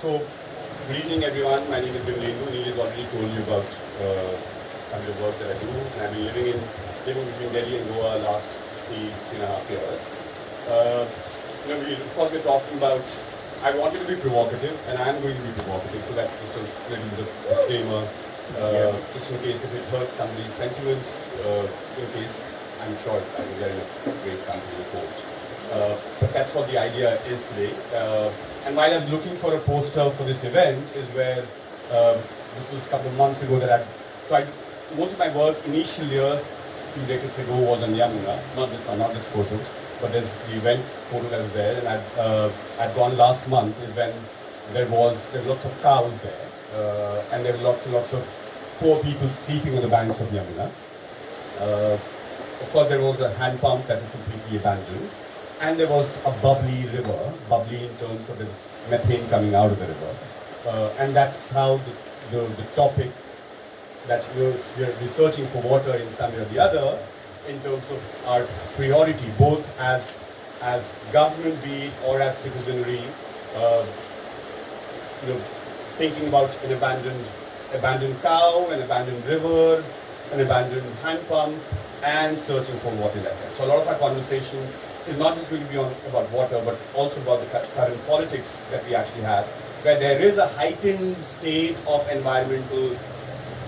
So, good evening everyone. My name is Vimlendu. Neil has already told you about some of the work that I do. And I've been living between Delhi and Goa last 3.5 years. We're talking about, I wanted to be provocative and I am going to be provocative. So that's just a little bit of disclaimer, just in case if it hurts somebody's sentiments, in case I'm sure I think they're in a great company report. But that's what the idea is today. And while I was looking for a poster for this event is where this was a couple of months ago that most of my work initial years, 2 decades ago, was on Yamuna, not this one, not this photo, but there's the event photo that was there, and I'd gone last month is when there were lots of cows there, and there were lots and lots of poor people sleeping on the banks of Yamuna. Of course, there was a hand pump that is completely abandoned. And there was a bubbly river, bubbly in terms of this methane coming out of the river. And that's how the topic that we're searching for water in some way or the other, in terms of our priority, both as government be it or as citizenry, thinking about an abandoned cow, an abandoned river, an abandoned hand pump, and searching for water in that sense. So a lot of our conversation is not just going to be about water, but also about the current politics that we actually have, where there is a heightened state of environmental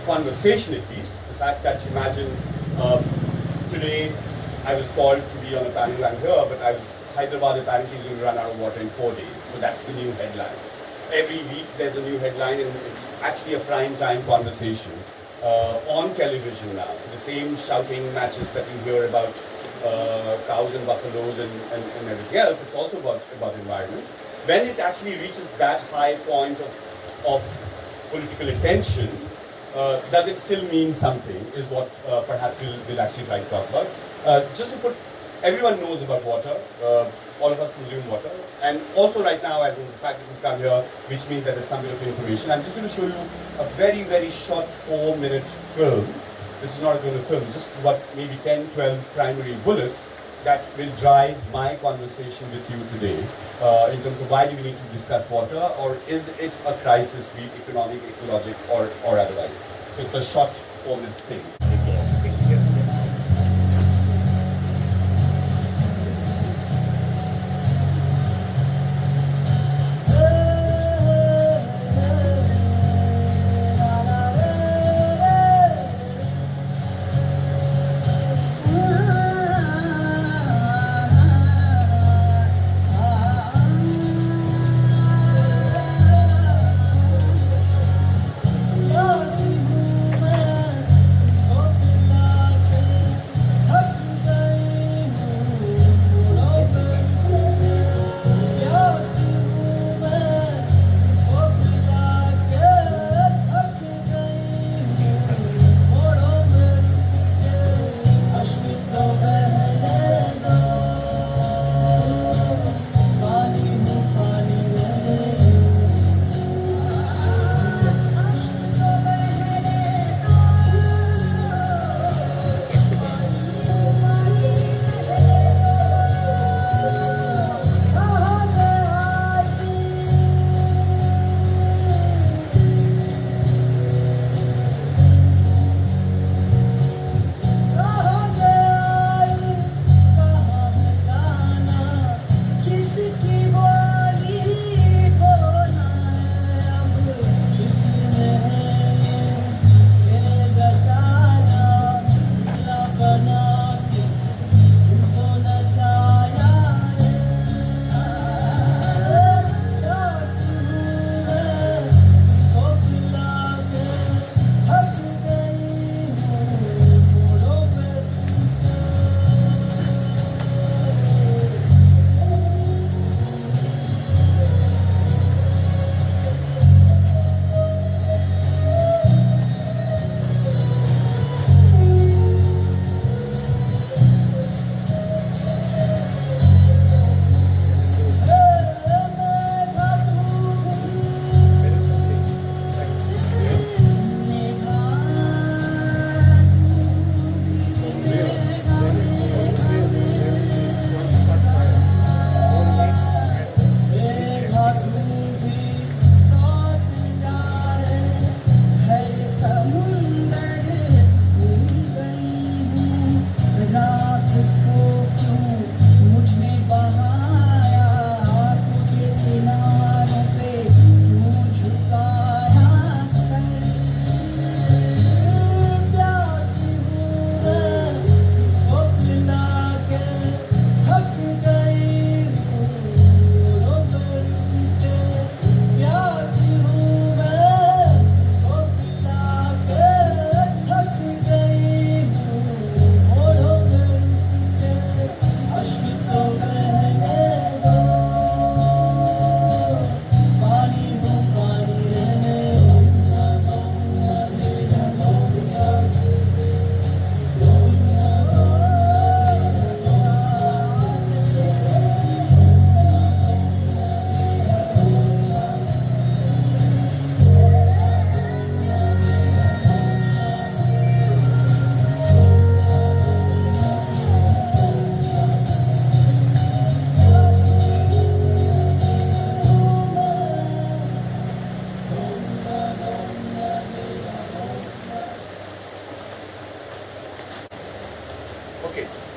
conversation at least. The fact that, imagine, today I was called to be on a panel, I'm here, but Hyderabad apparently is going to run out of water in 4 days, so that's the new headline. Every week there's a new headline, and it's actually a prime time conversation on television now. So the same shouting matches that you hear about cows and buffaloes and everything else, it's also about environment. When it actually reaches that high point of political attention, does it still mean something, is what perhaps we'll actually try to talk about. Just to put, everyone knows about water, all of us consume water, and also right now, as in the fact that you come here, which means that there's some bit of information. I'm just going to show you a very, very short 4-minute film. This is not going to film, just what maybe 10, 12 primary bullets that will drive my conversation with you today in terms of why do we need to discuss water, or is it a crisis, be it economic, ecologic, or otherwise. So it's a short 4 minutes thing.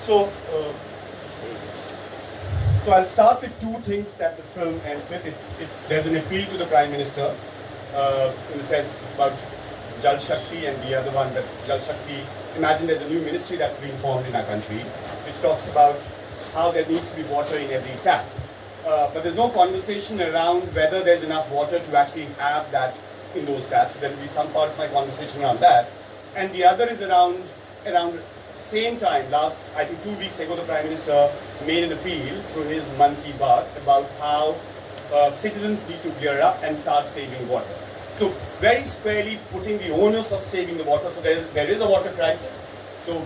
So, so I'll start with two things that the film ends with. There's an appeal to the Prime Minister, in the sense about Jal Shakti, and the other one, that Jal Shakti, imagine there's a new ministry that's being formed in our country, which talks about how there needs to be water in every tap. But there's no conversation around whether there's enough water to actually have that in those taps. So there will be some part of my conversation around that. And the other is around same time, I think 2 weeks ago, the Prime Minister made an appeal through his Mann Ki Baat about how citizens need to gear up and start saving water. So very squarely putting the onus of saving the water. So there is a water crisis. So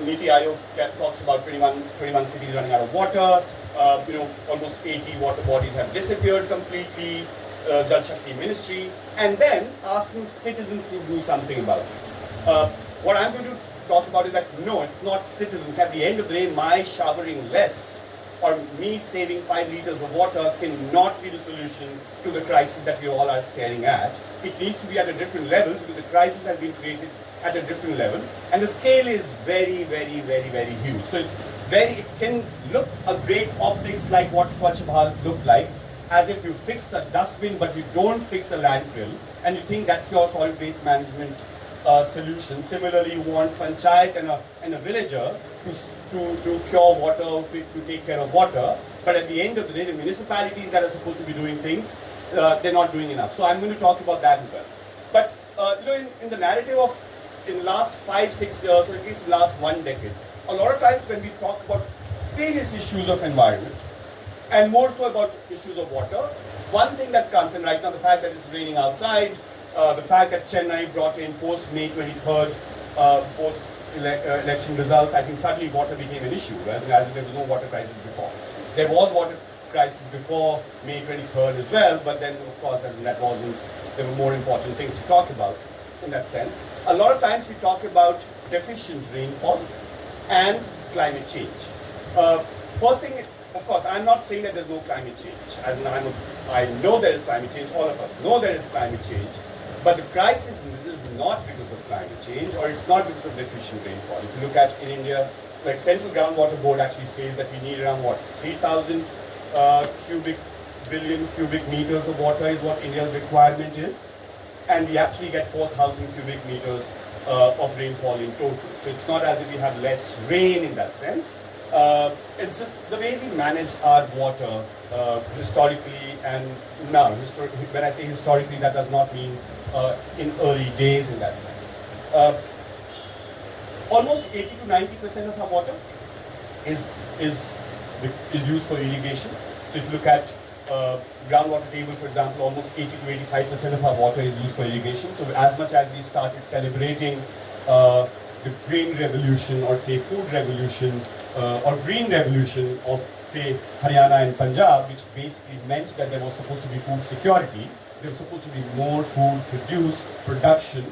Niti Aayog talks about 21 cities running out of water. Almost 80 water bodies have disappeared completely. Jal Shakti Ministry, and then asking citizens to do something about it. What I'm going to talk about is that no, it's not citizens. At the end of the day, my showering less or me saving 5 liters of water cannot be the solution to the crisis that we all are staring at. It needs to be at a different level because the crisis has been created at a different level, and the scale is very, very, very, very huge. So it can look a great optics like what Swechha Bharat looked like, as if you fix a dustbin but you don't fix a landfill, and you think that's your solid waste management solution. Similarly, you want panchayat and a villager to cure water, to take care of water, but at the end of the day, the municipalities that are supposed to be doing things, they're not doing enough. So I'm going to talk about that as well. But in the narrative of in last 5-6 years, or at least last 1 decade, a lot of times when we talk about various issues of environment, and more so about issues of water, one thing that comes in right now, the fact that it's raining outside, the fact that Chennai brought in post-May 23rd, post-election results, I think suddenly water became an issue, as if there was no water crisis before. There was water crisis before May 23rd as well, but then of course, there were more important things to talk about in that sense. A lot of times we talk about deficient rainfall and climate change. First thing, of course, I'm not saying that there's no climate change. I know there is climate change, all of us know there is climate change, but the crisis is not because of climate change, or it's not because of deficient rainfall. If you look at in India, like Central Groundwater Board actually says that we need around 3,000 billion cubic meters of water is what India's requirement is, and we actually get 4,000 cubic meters of rainfall in total. So it's not as if we have less rain in that sense. It's just the way we manage our water historically and now. When I say historically, that does not mean in early days in that sense. Almost 80 to 90% of our water is used for irrigation. So if you look at groundwater table, for example, almost 80 to 85% of our water is used for irrigation. So as much as we started celebrating the grain revolution, or say food revolution, or green revolution of say Haryana and Punjab, which basically meant that there was supposed to be food security, there was supposed to be more food production.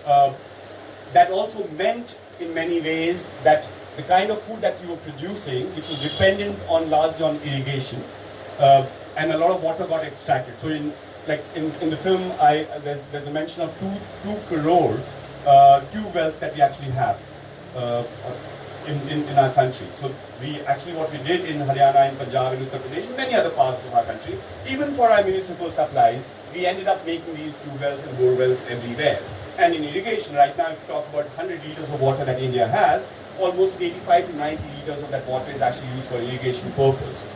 That also meant in many ways that the kind of food that you were producing, which was dependent largely on irrigation, and a lot of water got extracted. So in the film, there's a mention of 2 crore tube wells that we actually have in our country. So what we did in Haryana and Punjab and Uttar Pradesh and many other parts of our country, even for our municipal supplies, we ended up making these tube wells and bore wells everywhere. And in irrigation, right now, if you talk about 100 liters of water that India has, almost 85 to 90 liters of that water is actually used for irrigation purpose.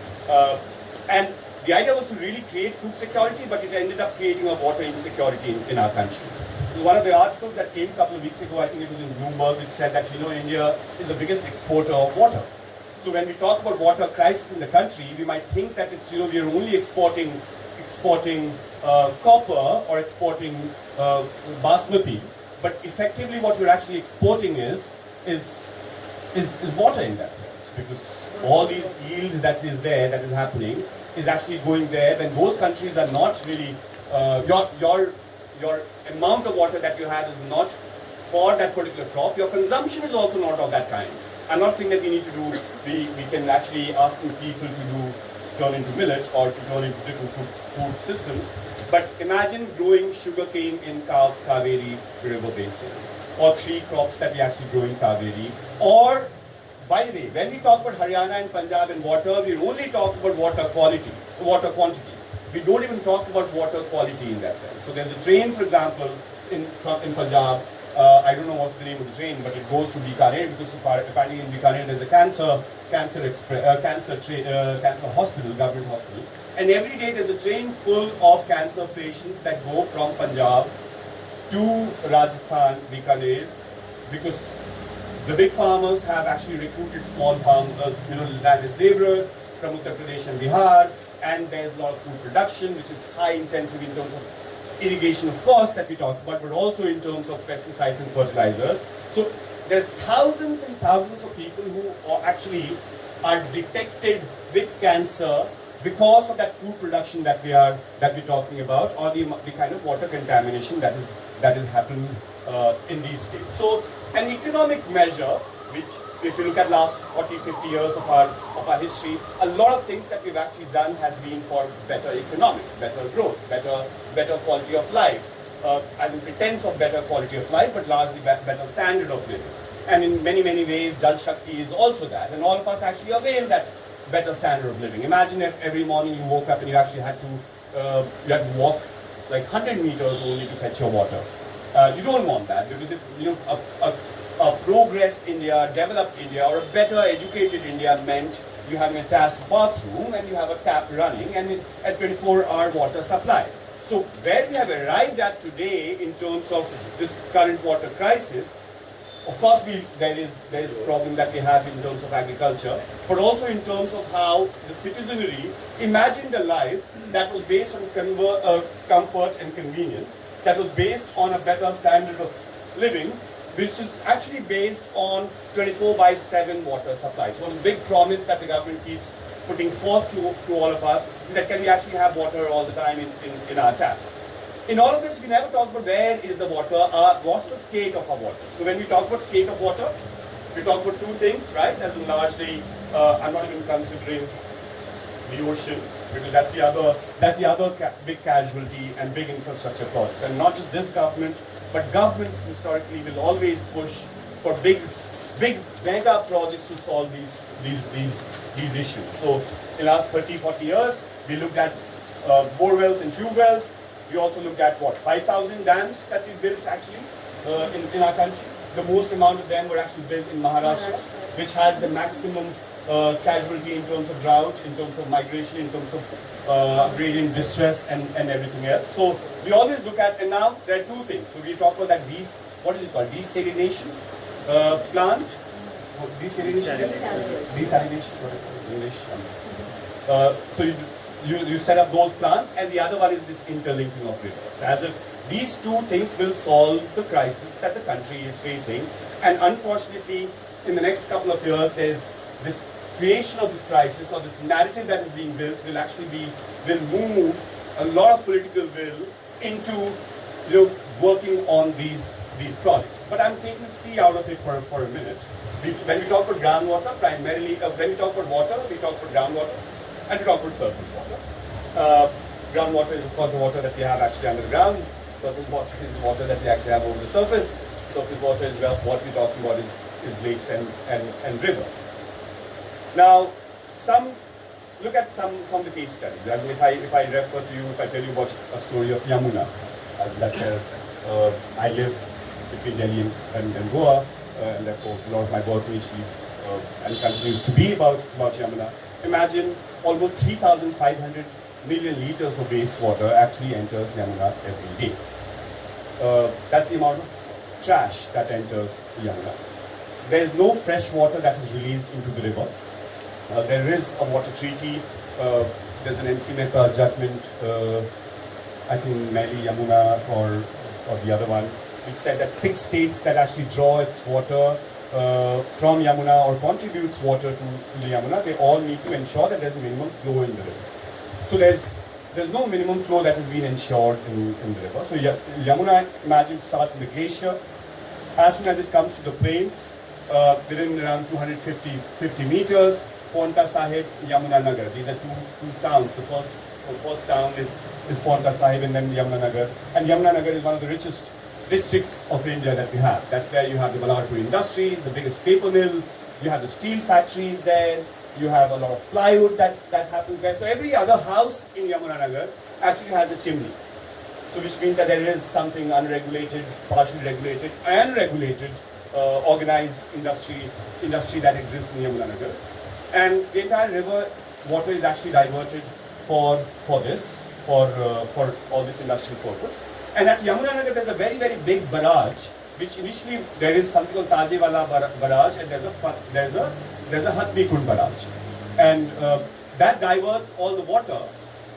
And the idea was to really create food security, but it ended up creating a water insecurity in our country. This is one of the articles that came a couple of weeks ago, I think it was in Bloomberg, which said that India is the biggest exporter of water. So when we talk about water crisis in the country, we might think that it's we are only exporting copper or exporting basmati, but effectively what we're actually exporting is water in that sense, because all these yields that is happening is actually going there when those countries are not really your amount of water that you have is not for that particular crop. Your consumption is also not of that kind. I'm not saying that we need to do, we can actually ask people to turn into millet or to turn into different food systems. But imagine growing sugarcane in Kaveri River Basin, or 3 crops that we actually grow in Kaveri, or by the way, when we talk about Haryana and Punjab and water, we only talk about water quality, water quantity. We don't even talk about water quality in that sense. So there's a train, for example, in Punjab. I don't know what's the name of the train, but it goes to Bikaner because apparently in Bikaner there's a cancer hospital, government hospital, and every day there's a train full of cancer patients that go from Punjab to Rajasthan, Bikaner, because the big farmers have actually recruited small farmers, landless laborers from Uttar Pradesh and Bihar, and there's a lot of food production, which is high intensive in terms of irrigation, of course, that we talked about, but also in terms of pesticides and fertilizers. So there are thousands and thousands of people who are detected with cancer because of that food production that we're talking about, or the kind of water contamination that is happening in these states. So an economic measure, which if you look at last 40, 50 years of our history, a lot of things that we've actually done has been for better economics, better growth, better quality of life, as in pretense of better quality of life, but largely better standard of living. And in many, many ways, Jal Shakti is also that. And all of us actually avail that better standard of living. Imagine if every morning you woke up and you actually had to walk like 100 meters only to fetch your water. You don't want that, because a progressed India, developed India, or a better educated India meant you have an attached bathroom and you have a tap running and a 24-hour water supply. So where we have arrived at today in terms of this current water crisis, of course there is a problem that we have in terms of agriculture, but also in terms of how the citizenry imagined a life that was based on comfort and convenience, that was based on a better standard of living, which is actually based on 24/7 water supply. So a big promise that the government keeps putting forth to all of us is that can we actually have water all the time in our taps. In all of this, we never talk about where is the water, what's the state of our water. So when we talk about state of water, we talk about two things, right? As in largely, I'm not even considering the ocean, because that's the other big casualty and big infrastructure projects. And not just this government, but governments historically will always push for big mega projects to solve these issues. So in the last 30, 40 years, we looked at bore wells and tube wells. We also looked at 5,000 dams that we built actually in our country. The most amount of them were actually built in Maharashtra, which has the maximum casualty in terms of drought, in terms of migration, in terms of gradient distress and everything else. So we always look at, and now there are two things. So we talk about that what is it called? Desalination plant. Desalination? Desalination, English. So you set up those plants, and the other one is this interlinking of rivers. As if these two things will solve the crisis that the country is facing. And unfortunately, in the next couple of years, there's this creation of this crisis, or this narrative that is being built will move a lot of political will into working on these projects. But I'm taking C out of it for a minute. When we talk about groundwater, primarily, when we talk about water, we talk about groundwater, and we talk about surface water. Groundwater is, of course, the water that we have actually under the ground. Surface water is the water that we actually have over the surface. Surface water is what we're talking about is lakes and rivers. Now, look at some of the case studies. As if I refer to you, if I tell you about a story of Yamuna, as that's where I live between Delhi and Goa, and therefore a lot of my work initially and continues to be about Yamuna. Imagine almost 3,500 million liters of wastewater actually enters Yamuna every day. That's the amount of trash that enters Yamuna. There is no fresh water that is released into the river. There is a water treaty. There's an MC Mehta judgment, I think Meli, Yamuna, or the other one, which said that 6 states that actually draw its water from Yamuna or contributes water to the Yamuna, they all need to ensure that there's a minimum flow in the river. So there's no minimum flow that has been ensured in the river. So Yamuna, imagine, starts in the glacier. As soon as it comes to the plains, within around 250 meters, Paonta Sahib, Yamuna Nagar. These are two towns. The first town is Paonta Sahib, and then Yamuna Nagar. And Yamuna Nagar is one of the richest districts of India that we have. That's where you have the Malarpur industries, the biggest paper mill You have the steel factories there. You have a lot of plywood that happens there. So every other house in Yamunanagar actually has a chimney. So which means that there is something unregulated, partially regulated, and regulated, organized industry that exists in Yamunanagar. And the entire river water is actually diverted for all this industrial purpose. And at Yamunanagar, there's a very, very big barrage, which initially there is something called Tajewala barrage, and there's a Hatni Kund barrage. And that diverts all the water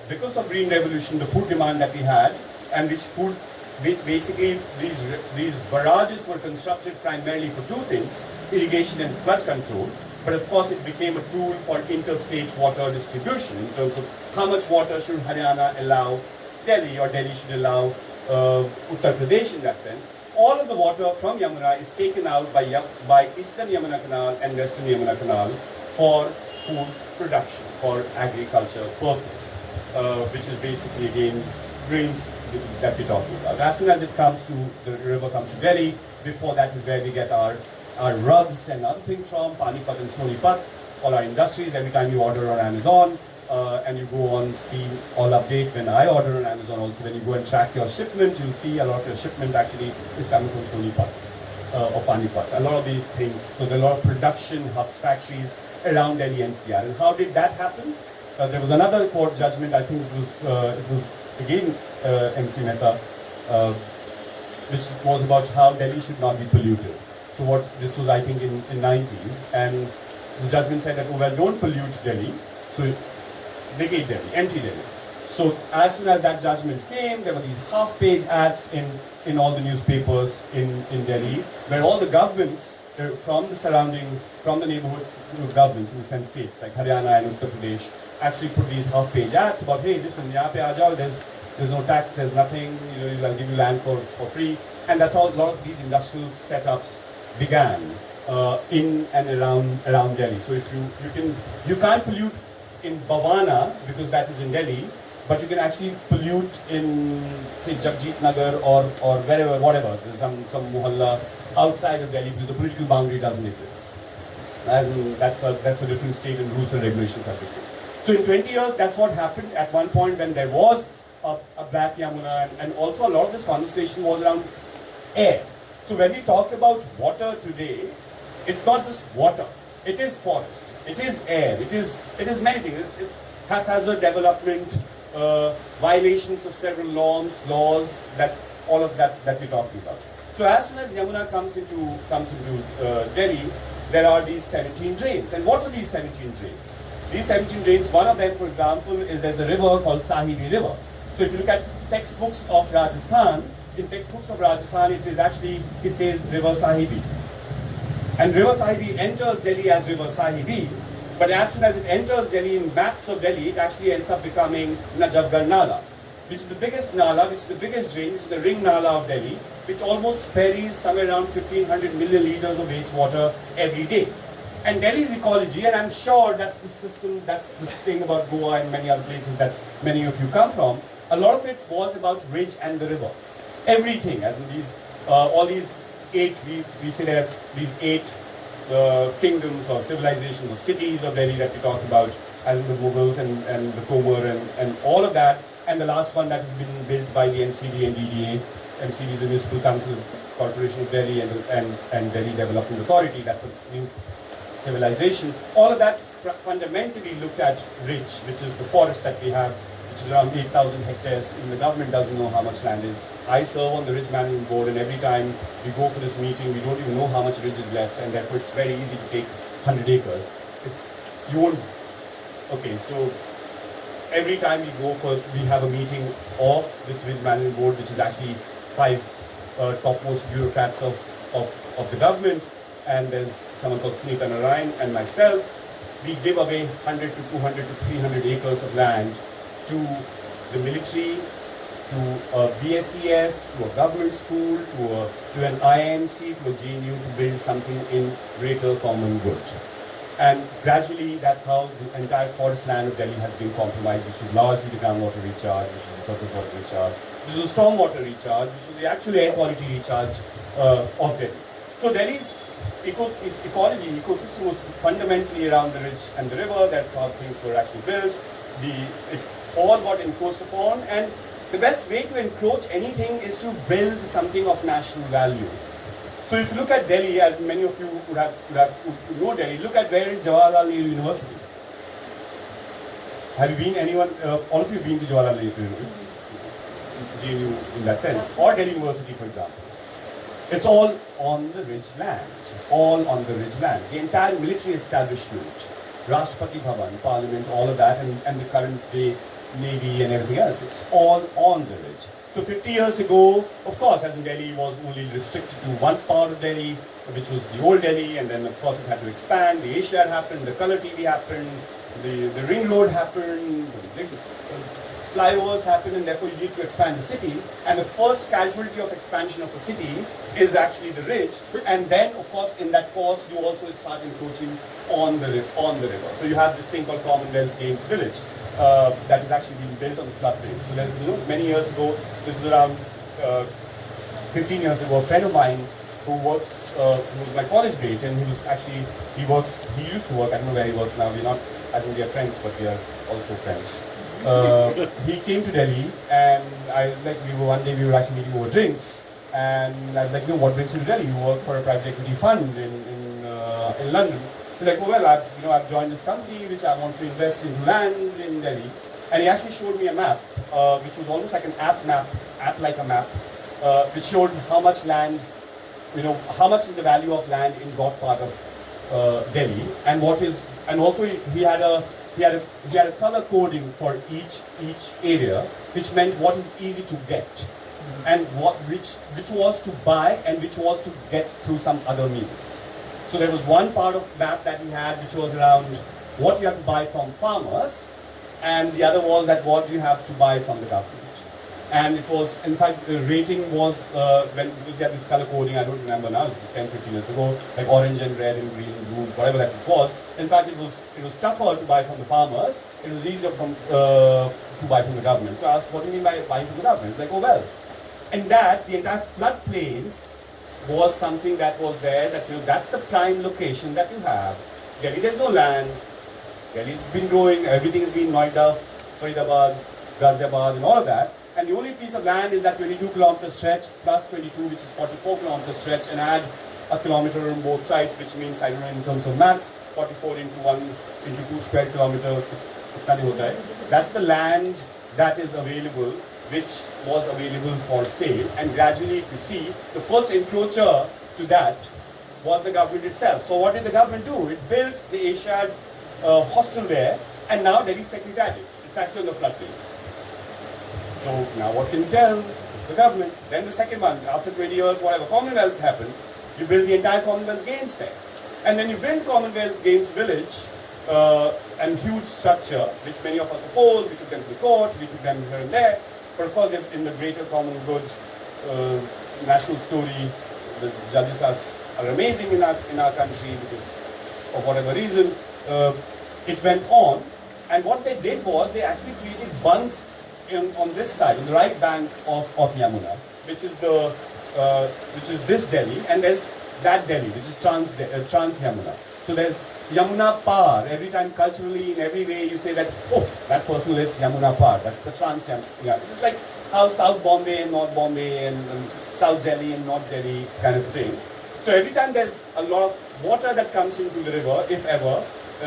because of Green Revolution, the food demand that we had, and which food, basically these barrages were constructed primarily for two things, irrigation and flood control. But of course it became a tool for interstate water distribution in terms of how much water should Haryana allow Delhi, or Delhi should allow Uttar Pradesh in that sense. All of the water from Yamuna is taken out by Eastern Yamuna Canal and Western Yamuna Canal for food production, for agriculture purpose, which is basically again grains that we're talking about. As soon as it comes to, the river comes to Delhi, before that is where we get our rugs and other things from, Panipat and Sonipat, all our industries. Every time you order on Amazon, and you go on, see all update when I order on Amazon also, when you go and track your shipment, you'll see a lot of your shipment actually is coming from Sonipat or Panipat. A lot of these things, so there are a lot of production hubs, factories around Delhi NCR. And how did that happen? There was another court judgment, I think it was again MC Mehta, which was about how Delhi should not be polluted. So this was I think in 90s, and the judgment said that, oh well, don't pollute Delhi, so vacate Delhi, empty Delhi. So as soon as that judgment came, there were these half-page ads in all the newspapers in Delhi, where all the governments from the neighborhood governments in the 10 states like Haryana and Uttar Pradesh actually put these half-page ads about, hey, listen, yahan pe aa jao, there's no tax, there's nothing, I'll give you land for free. And that's how a lot of these industrial setups began in and around Delhi. So if you can't pollute in Bhavana because that is in Delhi, but you can actually pollute in, say, Jagjit Nagar or wherever, whatever, some mohalla outside of Delhi because the political boundary doesn't exist. As in, that's a different state, and rules and regulations are different. So in 20 years, that's what happened at one point when there was a black Yamuna, and also a lot of this conversation was around air. So when we talk about water today, it's not just water. It is forest. It is air. It is many things. It's haphazard development, violations of several laws, that all of that we're talking about. So as soon as Yamuna comes into Delhi, there are these 17 drains. And what are these 17 drains? These 17 drains, one of them, for example, is there's a river called Sahibi River. So if you look at textbooks of Rajasthan, in textbooks of Rajasthan, it says River Sahibi. And River Sahibi enters Delhi as River Sahibi, but as soon as it enters Delhi in maps of Delhi, it actually ends up becoming Najafgarh Nala, which is the biggest Nala, which is the biggest drain, which is the ring Nala of Delhi, which almost ferries somewhere around 1,500 million liters of wastewater every day. And Delhi's ecology, and I'm sure that's the system, that's the thing about Goa and many other places that many of you come from, a lot of it was about ridge and the river. Everything, as in these, all these 8, we say there are these 8 kingdoms or civilizations or cities of Delhi that we talk about, as in the Mughals and the Tomar and all of that. And the last one that has been built by the MCD and DDA. MCD is the Municipal Council Corporation of Delhi, and Delhi Development Authority, that's a new civilization. All of that fundamentally looked at ridge, which is the forest that we have, which is around 8,000 hectares. Even the government doesn't know how much land is. I serve on the Ridge Management Board, and every time we go for this meeting, we don't even know how much ridge is left, and therefore it's very easy to take 100 acres. You won't, okay, so every time we have a meeting of this Ridge Management Board, which is actually 5 topmost bureaucrats of the government, and there's someone called Sunita Narayan and myself. We give away 100 to 200 to 300 acres of land to the military, to a BSES, to a government school, to an IMC, to a GNU, to build something in greater common good. And gradually, that's how the entire forest land of Delhi has been compromised, which is largely the groundwater recharge, which is the surface water recharge, which is the stormwater recharge, which is the actual air quality recharge of Delhi. So Delhi's ecosystem was fundamentally around the ridge and the river. That's how things were actually built. It all got encroached upon, and the best way to encroach anything is to build something of national value. So if you look at Delhi, as many of you would know Delhi, look at where is Jawaharlal Nehru University. Have you been, anyone, all of you been to Jawaharlal Nehru University? JNU in that sense, or Delhi University for example. It's all on the ridge land, all on the ridge land. The entire military establishment, Rashtrapati Bhavan, Parliament, all of that, and the current day Navy and everything else, it's all on the ridge. So 50 years ago, of course, as in Delhi was only restricted to one part of Delhi, which was the old Delhi, and then of course it had to expand. The Asiad happened, the Color TV happened, the Ring Road happened, the big flyovers happened, and therefore you need to expand the city. And the first casualty of expansion of a city is actually the ridge. And then, of course, in that course, you also start encroaching on the river. So you have this thing called Commonwealth Games Village that is actually being built on the floodplain. So there's, many years ago, this is around 15 years ago, a friend of mine who works, who was my college mate, and he used to work, I don't know where he works now, we're not, as in we are friends, but we are also friends. He came to Delhi, and one day we were actually meeting over drinks, and I was like, what brings you to Delhi? You work for a private equity fund in London. He's like, oh well, I've joined this company which I want to invest into land in Delhi, and he actually showed me a map, which was almost like an app like a map, which showed how much land, how much is the value of land in what part of Delhi, and also he had a color coding for each area, which meant what is easy to get, and which was to buy and which was to get through some other means. So there was one part of map that he had which was around what you have to buy from farmers, and the other was that what you have to buy from the government. And it was, in fact, the rating was, because we had this color coding, I don't remember now, it was 10, 15 years ago, like orange and red and green and blue, whatever that it was. In fact, it was tougher to buy from the farmers, it was easier to buy from the government. So I asked, what do you mean by buying from the government? Like, oh well. And that, the entire floodplains was something that was there, that that's the prime location that you have. Delhi, there's no land. Delhi's been growing, everything's been Noida, Faridabad, Ghaziabad, and all of that. And the only piece of land is that 22-kilometer stretch plus 22, which is 44-kilometer stretch, and add a kilometer on both sides, which means, I don't know in terms of maths, 44 into 2 square kilometer. That's the land that is available, which was available for sale. And gradually, if you see, the first encroacher to that was the government itself. So what did the government do? It built the Asiad hostel there, and now Delhi Secretariat. It's actually on the floodplains. So now what can you tell? It's the government. Then the second one, after 20 years, whatever, Commonwealth happened, you build the entire Commonwealth Games there. And then you build Commonwealth Games Village, and huge structure, which many of us oppose. We took them to the court, we took them here and there. But of course, in the greater common good national story, the judges are amazing in our country because of whatever reason. It went on, and what they did was they actually created bunds on this side, on the right bank of Yamuna, which is this Delhi, and there's that Delhi, which is Trans Yamuna. So there's Yamuna Par. Every time culturally, in every way, you say that, oh, that person lives Yamuna Par. That's the Trans Yamuna. It's like how South Bombay and North Bombay and South Delhi and North Delhi kind of thing. So every time there's a lot of water that comes into the river, if ever,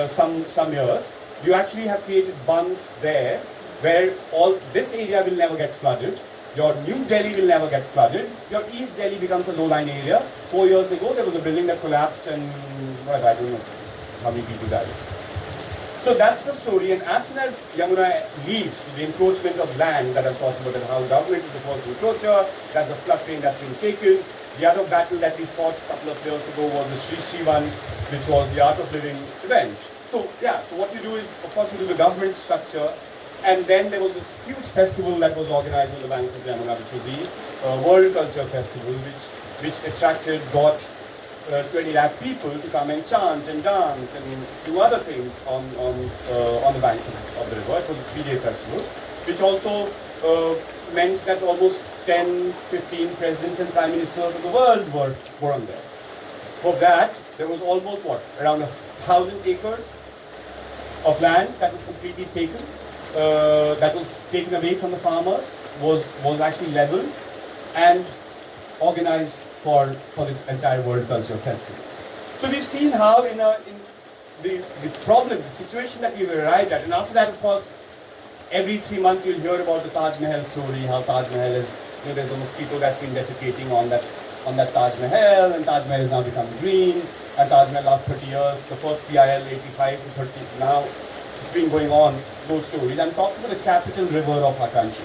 some years, you actually have created bunds there where all this area will never get flooded. Your New Delhi will never get flooded. Your East Delhi becomes a low-lying area. 4 years ago, there was a building that collapsed and whatever, I don't know how many people died. So that's the story, and as soon as Yamuna leaves, the encroachment of land that I'm talking about, and how government is the first encroacher, that's the floodplain that's been taken. The other battle that we fought a couple of years ago was the Sri Sri one, which was the Art of Living event. So yeah, so what you do is, of course, you do the government structure, and then there was this huge festival that was organized on the banks of Yamuna, which was the World Culture Festival, which got 20 lakh people to come and chant and dance and do other things on the banks of the river. It was a 3-day festival, which also meant that almost 10, 15 presidents and prime ministers of the world were on there. For that, there was almost what? Around 1,000 acres of land that was completely taken, that was taken away from the farmers, was actually leveled and organized for this entire World Culture Festival. So we've seen how in the problem, the situation that we've arrived at, and after that, of course, every 3 months you'll hear about the Taj Mahal story, how Taj Mahal is, there's a mosquito that's been defecating on that Taj Mahal, and Taj Mahal has now become green, and Taj Mahal last 30 years, the first PIL 85 to 30, now it's been going on, those stories. I'm talking about the capital river of our country,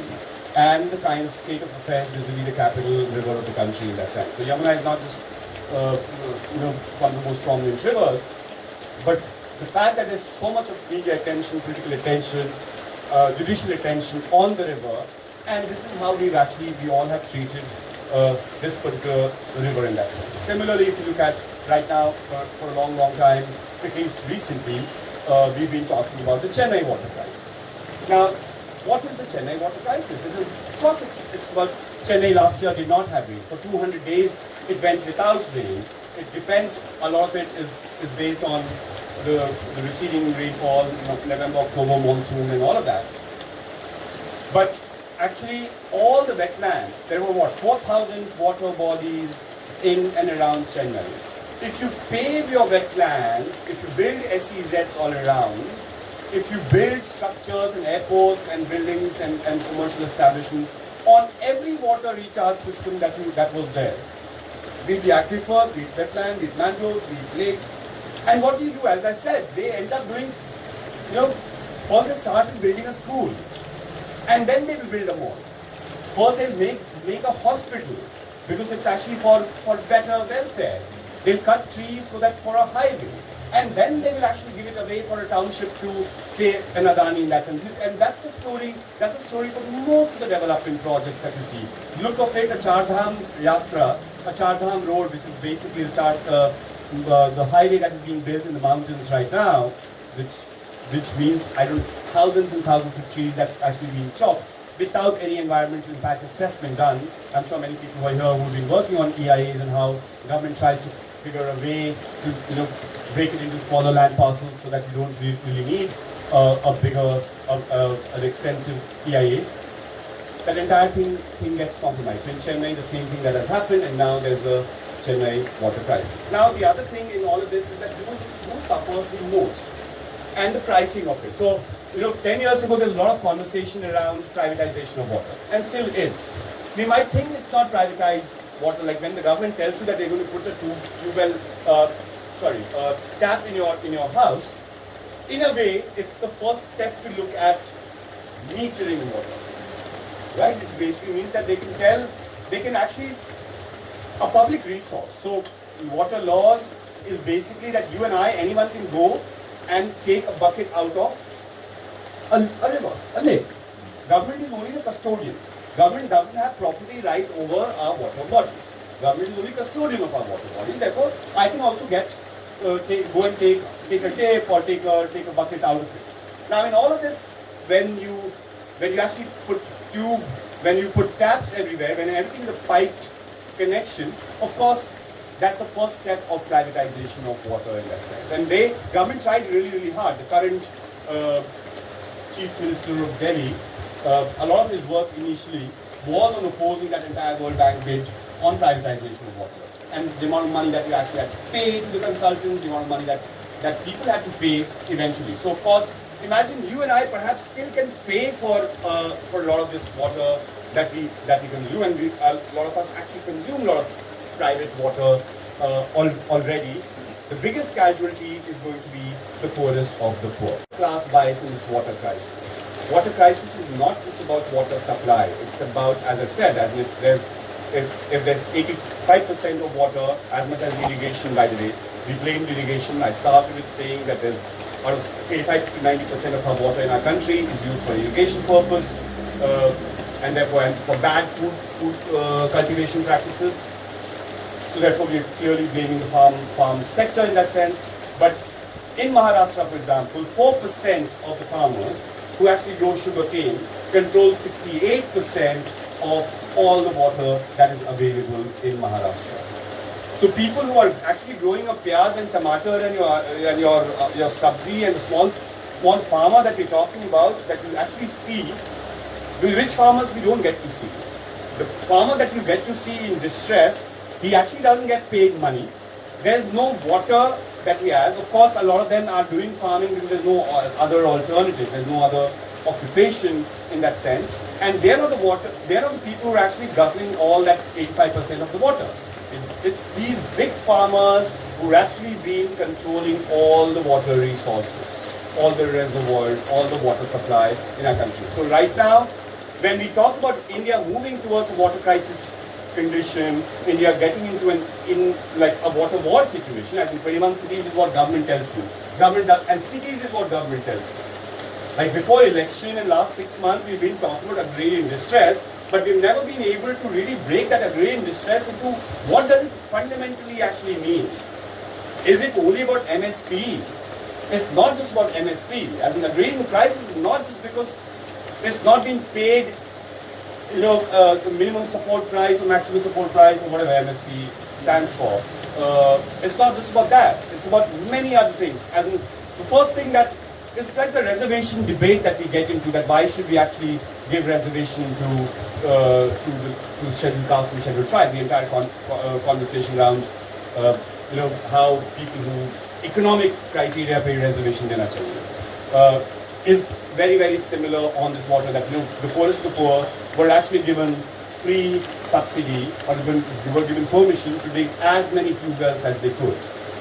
and the kind of state of affairs vis-a-vis the capital river of the country in that sense. So Yamuna is not just one of the most prominent rivers, but the fact that there's so much of media attention, political attention, judicial attention on the river, and this is how we all have treated this particular river in that sense. Similarly, if you look at right now, for a long, long time, at least recently, we've been talking about the Chennai water crisis. Now, what is the Chennai water crisis? It is, of course, it's what Chennai last year did not have rain. For 200 days, it went without rain. It depends, a lot of it is based on the receding rainfall, November, October monsoon and all of that. But actually, all the wetlands, there were what, 4,000 water bodies in and around Chennai. If you pave your wetlands, if you build SEZs all around, if you build structures and airports and buildings and commercial establishments on every water recharge system that was there, be it the aquifers, be it wetland, be it mangroves, be it lakes, and what do you do? As I said, they end up doing, first they started building a school, and then they will build a mall. First they'll make a hospital, because it's actually for better welfare. They'll cut trees so that for a highway. And then they will actually give it away for a township to, say, an Adani in that sense. And that's the story for most of the development projects that you see. Look of it, a Chardham Yatra, a Chardham road, which is basically the highway that is being built in the mountains right now, which means, thousands and thousands of trees that's actually being chopped without any environmental impact assessment done. I'm sure many people who are here who've been working on EIAs and how the government tries to figure a way to break it into smaller land parcels so that you don't really need a bigger, an extensive EIA. That entire thing gets compromised. So in Chennai, the same thing that has happened, and now there's a Chennai water crisis. Now the other thing in all of this is that who suffers the most, and the pricing of it. So 10 years ago there was a lot of conversation around privatization of water, and still is. We might think it's not privatized water, like when the government tells you that they're going to put a tap in your house. In a way, it's the first step to look at metering water, right? It basically means that they can actually, a public resource. So water laws is basically that you and I, anyone can go and take a bucket out of a river, a lake. Government is only the custodian. Government doesn't have property right over our water bodies. Government is only custodian of our water bodies. Therefore, I can also go and take a tape or take a bucket out of it. Now, in all of this, when you actually when you put taps everywhere, when everything is a piped connection, of course, that's the first step of privatization of water in that sense. And government tried really, really hard. The current Chief Minister of Delhi, a lot of his work initially was on opposing that entire World Bank bid on privatization of water. And the amount of money that you actually had to pay to the consultants, the amount of money that people had to pay eventually. So of course, imagine you and I perhaps still can pay for a lot of this water that we consume, and a lot of us actually consume a lot of private water already. The biggest casualty is going to be the poorest of the poor. Class bias in this water crisis. Water crisis is not just about water supply. It's about, as I said, as if there's 85% of water, as much as irrigation, by the way. We blame irrigation. I started with saying that there's out of 85 to 90% of our water in our country is used for irrigation purpose, and therefore for bad food cultivation practices. So therefore we are clearly blaming the farm sector in that sense. But in Maharashtra, for example, 4% of the farmers who actually grow sugarcane control 68% of all the water that is available in Maharashtra. So people who are actually growing a piyaz and tomato and your sabzi and the small farmer that we're talking about, that you actually see, the rich farmers we don't get to see. The farmer that you get to see in distress, he actually doesn't get paid money. There's no water that he has. Of course, a lot of them are doing farming because there's no other alternative. There's no other occupation in that sense. And they're not the people who are actually guzzling all that 85% of the water. It's these big farmers who are actually been controlling all the water resources, all the reservoirs, all the water supply in our country. So right now, when we talk about India moving towards a water crisis condition, India getting into a water war situation, as in 21 cities is what government tells you. And cities is what government tells you. Like before election in last 6 months, we've been talking about agrarian distress, but we've never been able to really break that agrarian distress into what does it fundamentally actually mean. Is it only about MSP? It's not just about MSP. As an agrarian crisis is not just because it's not being paid, the minimum support price or maximum support price or whatever MSP stands for. It's not just about that. It's about many other things. As in, the first thing that is like the reservation debate that we get into, that why should we actually give reservation to scheduled caste and scheduled tribe, the entire conversation around how people who economic criteria pay reservation in Achal is very, very similar on this water, that the poorest of the poor were actually given free subsidy, or were given permission to dig as many tube wells as they could,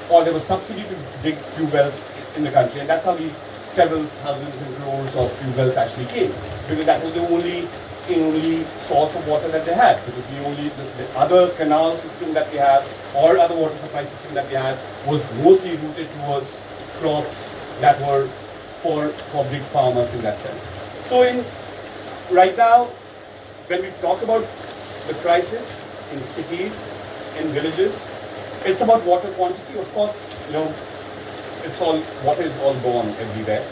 or there was subsidy to dig tube wells in the country, and that's how these several thousands and crores of tube wells actually came, because that was the only source of water that they had, because the other canal system that we have or other water supply system that we had was mostly rooted towards crops that were for big farmers in that sense. So right now, when we talk about the crisis in cities, in villages, it's about water quantity. Of course, water is all gone everywhere.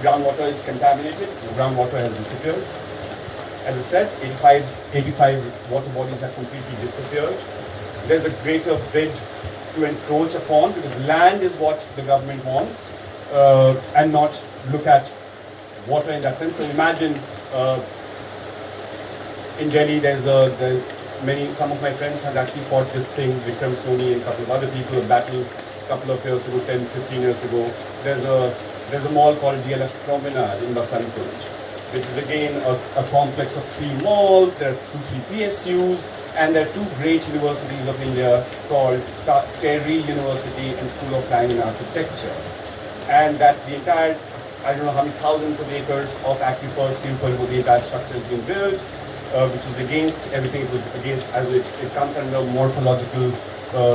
Groundwater is contaminated. Groundwater has disappeared. As I said, 85 water bodies have completely disappeared. There's a greater bid to encroach upon, because land is what the government wants, and not look at water in that sense. So imagine in Delhi, some of my friends have actually fought this thing. Vikram Soni and a couple of other people were battling a couple of years ago, 10, 15 years ago. There's a mall called DLF Promenade in Basantpur, which is again a complex of 3 malls. There are 2-3 PSUs, and there are 2 great universities of India called Terry University and School of Planning and Architecture. And that the entire, I don't know how many thousands of acres of active forestry where the entire structure has been built, which is against everything. It was against, as it comes under morphological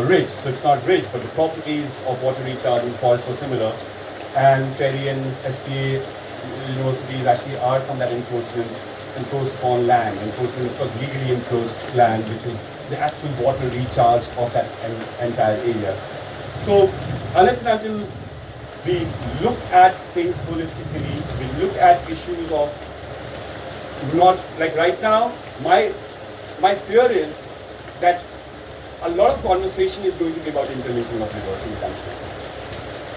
ridge. So it's not ridge, but the properties of water recharge and forest were similar. And Terry and SPA universities actually are from that encroached upon land, encroachment, of course, legally encroached land, which is the actual water recharge of that entire area. So unless and until we look at things holistically, we look at issues of not, like right now, my fear is that a lot of conversation is going to be about interlinking of rivers in the country.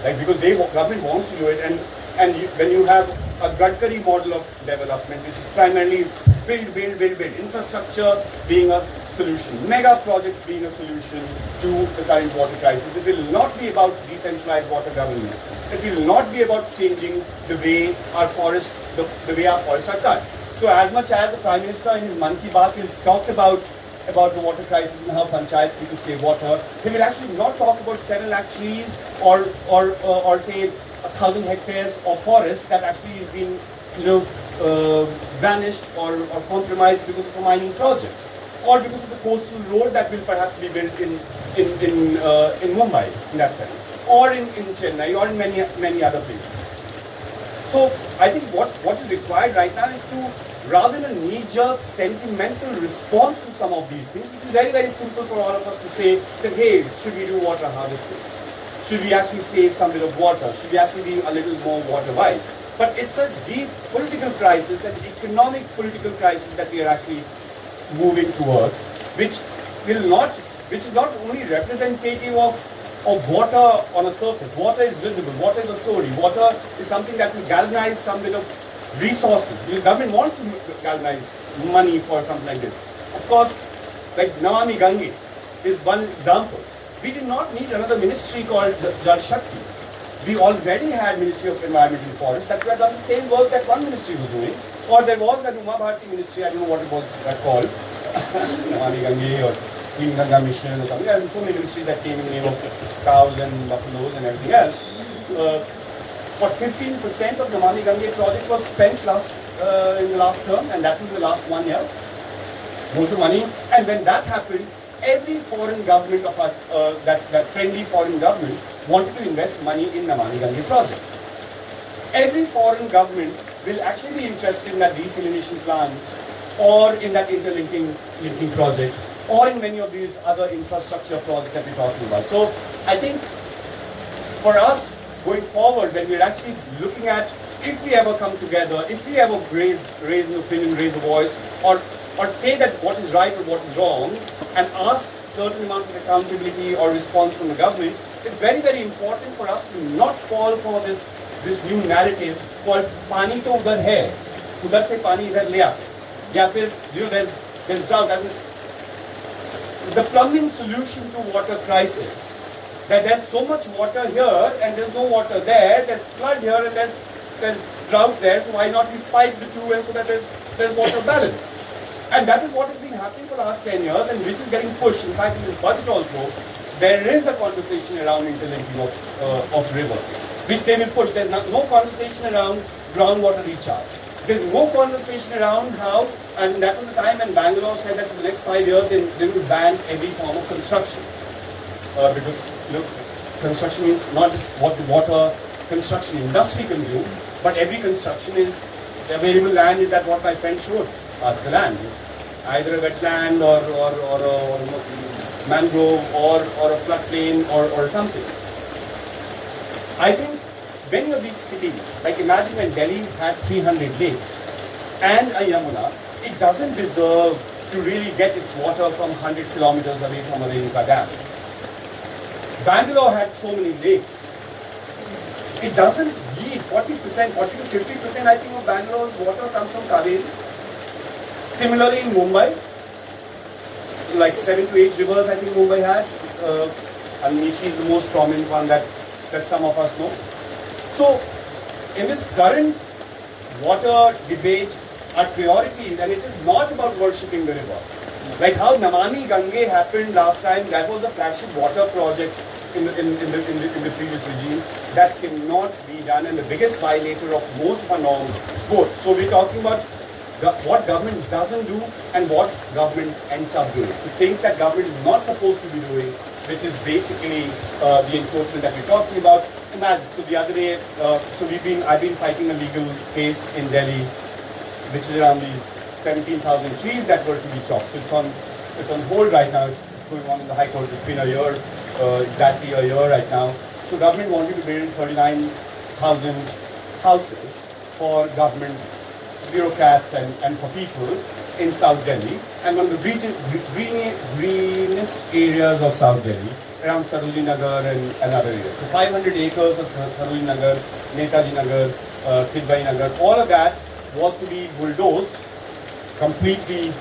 Like, because government wants to do it, and when you have a Gadkari model of development, which is primarily build, infrastructure being a solution, mega projects being a solution to the current water crisis. It will not be about decentralized water governance. It will not be about changing the way our forests are cut. So as much as the Prime Minister in his Mann Ki Baat will talk about the water crisis and how panchayats need to save water, he will actually not talk about 7 lakh trees or say 1,000 hectares of forest that actually is being vanished or compromised because of a mining project, or because of the coastal road that will perhaps be built in Mumbai in that sense, or in Chennai, or in many other places. So I think what is required right now is to, rather than a knee-jerk sentimental response to some of these things, which is very, very simple for all of us to say that, hey, should we do water harvesting? Should we actually save some bit of water? Should we actually be a little more water-wise? But it's a deep political crisis, an economic political crisis that we are actually moving towards, which will not which is not only representative of water on a surface. Water is visible, water is a story, water is something that will galvanize some bit of resources, because government wants to galvanize money for something like this. Of course, like Namami Gange is one example. We did not need another ministry called Jal Shakti. We already had Ministry of Environment and Forest that had done the same work that one ministry was doing. Or there was an Uma Bharti ministry, I don't know what it was that called, Namami Gange or Clean Ganga Mission or something. There are so many ministries that came in the name of cows and buffaloes and everything else. For 15% of the Namami Gange project was spent in the last term, and that was the last 1 year. Most of the money, and when that happened, every foreign government of that friendly foreign government wanted to invest money in Namami Gange project. Every foreign government will actually be interested in that desalination plant, or in that linking project, or in many of these other infrastructure projects that we're talking about. So I think for us going forward, when we're actually looking at if we ever come together, if we ever raise an opinion, raise a voice, or say that what is right or what is wrong, and ask certain amount of accountability or response from the government, it's very, very important for us to not fall for this new narrative called "Pani to udhar hai, udhar se pani idhar le aate." या फिर there's drought. The plumbing solution to water crisis, that there's so much water here and there's no water there, there's flood here and there's drought there, so why not we pipe the two, and so that there's water balance. And that is what has been happening for the last 10 years, and which is getting pushed. In fact, in this budget also, there is a conversation around interlinking of rivers, which they will push. There's no conversation around groundwater recharge. There's no conversation around how, and that was the time when Bangalore said that for the next 5 years they will ban every form of construction. Because construction means not just what the water construction industry consumes, but every construction is, the available land is that what my friend showed us, the land is either a wetland or a mangrove or a floodplain or something. I think many of these cities, like imagine when Delhi had 300 lakes and a Yamuna, it doesn't deserve to really get its water from 100 kilometers away from a Renuka dam. Bangalore had so many lakes. It doesn't need 40% to 50%, I think, of Bangalore's water comes from Kaveri. Similarly in Mumbai, like 7 to 8 rivers I think Mumbai had. Almeeti is the most prominent one that some of us know. So, in this current water debate, our priorities, and it is not about worshipping the river. Like how Namami Gange happened last time, that was the flagship water project in the previous regime. That cannot be done, and the biggest violator of most of our norms, both. So we're talking about what government doesn't do and what government ends up doing. So things that government is not supposed to be doing, which is basically the enforcement that we're talking about. So the other day, I've been fighting a legal case in Delhi, which is around these 17,000 trees that were to be chopped. So it's on hold right now. It's going on in the High Court. It's been a year, exactly a year right now. So government wanted to build 39,000 houses for government bureaucrats and for people in South Delhi, and one of the greenest areas of South Delhi, around Sarojini Nagar and other areas. So 500 acres of Sarojini Nagar, Netaji Nagar, Kidbai Nagar, all of that was to be bulldozed, completely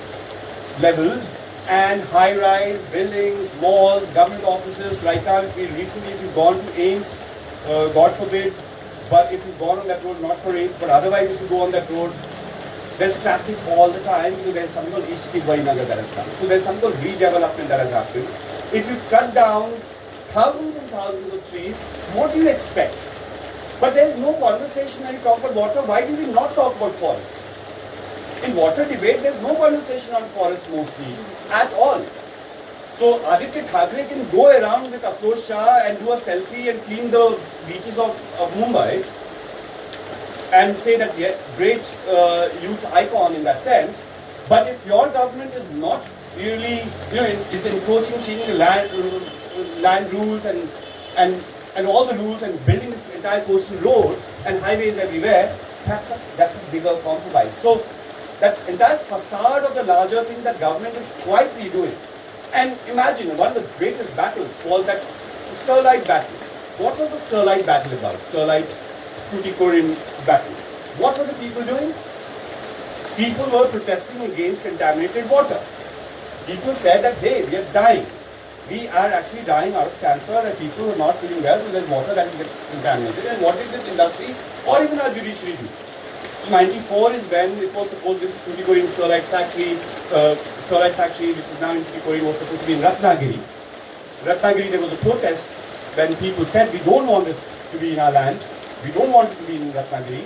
leveled, and high-rise buildings, malls, government offices. Right now, if you've gone to Ames, God forbid, but if you've gone on that road, not for Ames, but otherwise if you go on that road, there's traffic all the time because there's something called East Kidbai Nagar that has come. So there's something called redevelopment that has happened. If you cut down thousands and thousands of trees, what do you expect? But there's no conversation when you talk about water. Why do we not talk about forest? In water debate, there's no conversation on forest mostly at all. So Aditya Thackeray can go around with Afroz Shah and do a selfie and clean the beaches of Mumbai and say that, yeah, great youth icon in that sense. But if your government is not really, is encroaching, changing the land rules and all the rules and building this entire coastal roads and highways everywhere, that's a bigger compromise. So that entire facade of the larger thing that government is quietly doing, And imagine, one of the greatest battles was that Sterlite battle. What was the Sterlite battle about? Sterlite Tuticorin battle. What were the people doing? People were protesting against contaminated water. People said that, hey, we are dying. We are actually dying out of cancer, and people are not feeling well because there's water that is contaminated. And what did this industry or even our judiciary do? So 94 is when it was supposed this Tuticorin Sterlite factory, which is now in Tuticorin, was supposed to be in Ratnagiri. Ratnagiri, there was a protest when people said, we don't want this to be in our land. We don't want it to be in Ratnagiri.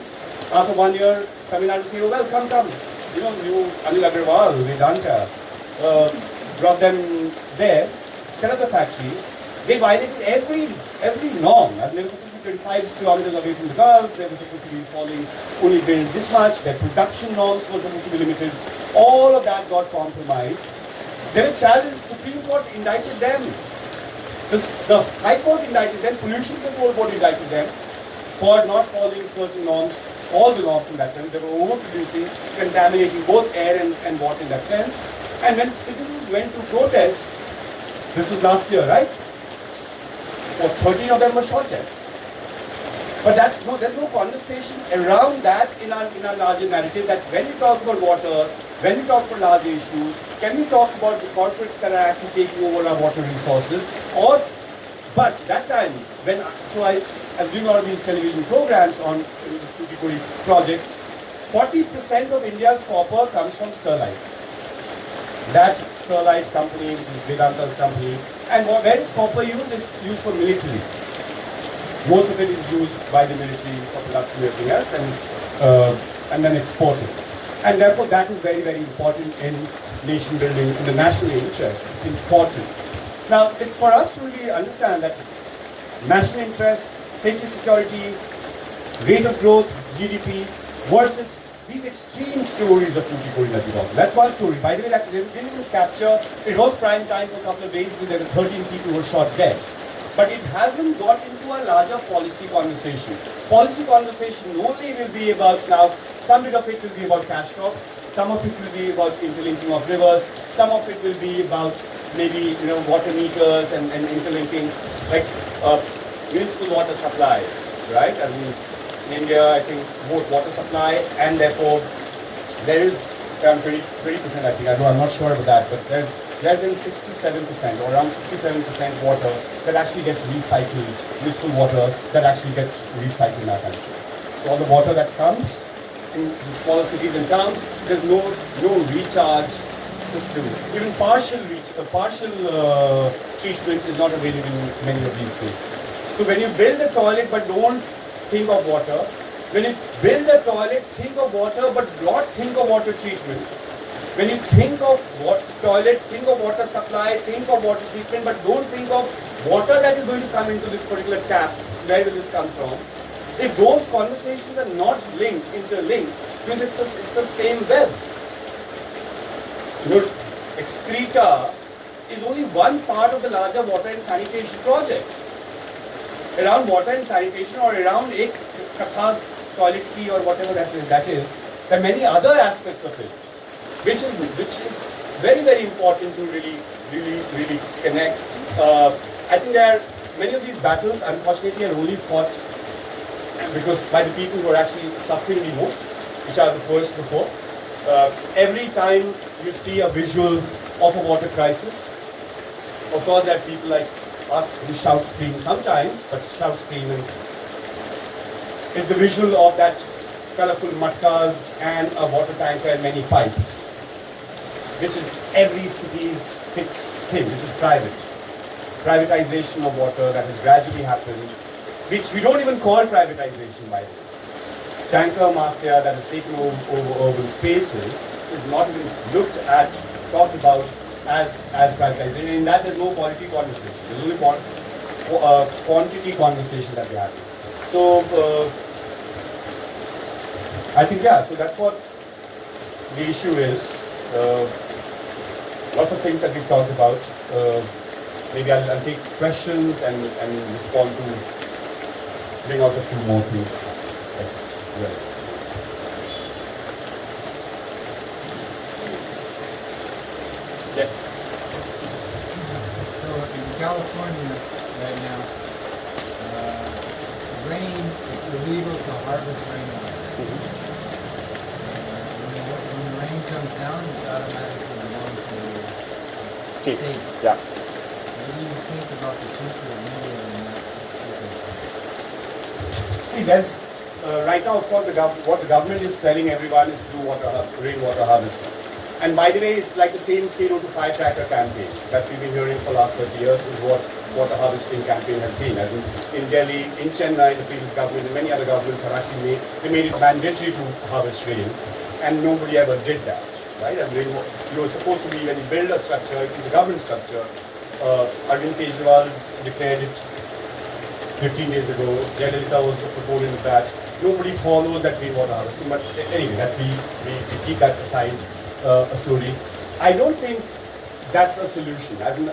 After 1 year, Tamil Nadu said, oh, well, come. You know, you, Anil Agarwal, Vedanta, brought them there, set up the factory. They violated every norm. As they were supposed to be 25 kilometers away from the Gulf, they were supposed to be following only build this much, their production norms were supposed to be limited. All of that got compromised. They were challenged, Supreme Court indicted them. The High Court indicted them, Pollution Control Board indicted them for not following certain norms, all the norms in that sense. They were overproducing, contaminating both air and water in that sense. And when citizens went to protest, this was last year, right? 13 of them were shot dead. But there's no conversation around that in our larger narrative, that when we talk about water, when we talk about larger issues, can we talk about the corporates that are actually taking over our water resources? But that time, I was doing a lot of these television programs on this Tuticorin project. 40% of India's copper comes from Sterlite. That Sterlite company, which is Vedanta's company, and where is copper used? It's used for military. Most of it is used by the military for production and everything else, and then exported. And therefore, that is very, very important in nation building, in the national interest. It's important. Now, it's for us to really understand that national interest, safety, security, rate of growth, GDP, versus these extreme stories of Tuticorin that we talked about. That's one story. By the way, that didn't even capture, it was prime time for a couple of days because there were 13 people who were shot dead. But it hasn't got into a larger policy conversation. Policy conversation only will be about now, some bit of it will be about cash crops, some of it will be about interlinking of rivers, some of it will be about maybe water meters and interlinking, like municipal water supply, right? As in India, I think both water supply and therefore there is around 20% I think, I'm not sure about that, but there's less than 6 to 7% or around 6 to 7% water that actually gets recycled, municipal water that actually gets recycled in our country. So all the water that comes in smaller cities and towns, there's no recharge system. Even partial treatment is not available in many of these places. So when you build a toilet but don't think of water, when you build a toilet, think of water but not think of water treatment. When you think of toilet, think of water supply, think of water treatment, but don't think of water that is going to come into this particular tap. Where will this come from? If those conversations are not interlinked, because it's the same web. Excreta is only one part of the larger water and sanitation project. Around water and sanitation, or around a katha toilet key or whatever that is, there are many other aspects of it, which is very, very important to really connect. I think there are many of these battles, unfortunately, are only fought because by the people who are actually suffering the most, which are the poorest of the poor. Every time you see a visual of a water crisis, of course there are people like us who shout, scream sometimes, but shout, scream, and it's the visual of that colorful matkas and a water tanker and many pipes, which is every city's fixed thing, which is private. Privatization of water that has gradually happened, which we don't even call privatization, by the way. Tanker mafia that has taken over urban spaces is not even talked about as privatization. In that, there's no quality conversation. There's only quantity conversation that we have. So, I think, so that's what the issue is. Lots of things that we've talked about. Maybe I'll take questions and respond to, bring out a few more things that's relevant. Yes. California right now, rain, it's illegal to harvest rainwater. When the rain comes down, it's automatically going to State. state. Yeah. What do you think about the future of media in that? See, there's right now, of course, what the government is telling everyone is to do rainwater harvesting. And by the way, it's like the same say no to firecracker campaign that we've been hearing for the last 30 years is what water harvesting campaign has been. As in Delhi, in Chennai, the previous government and many other governments have actually made it mandatory to harvest rain, and nobody ever did that, right? And you were supposed to be, when you build a structure, it is a government structure. Arvind Kejriwal declared it 15 days ago. Jayalalitha was a proponent of that. Nobody follows that rainwater harvesting, but anyway, that we keep that aside. A story. I don't think that's a solution. As in,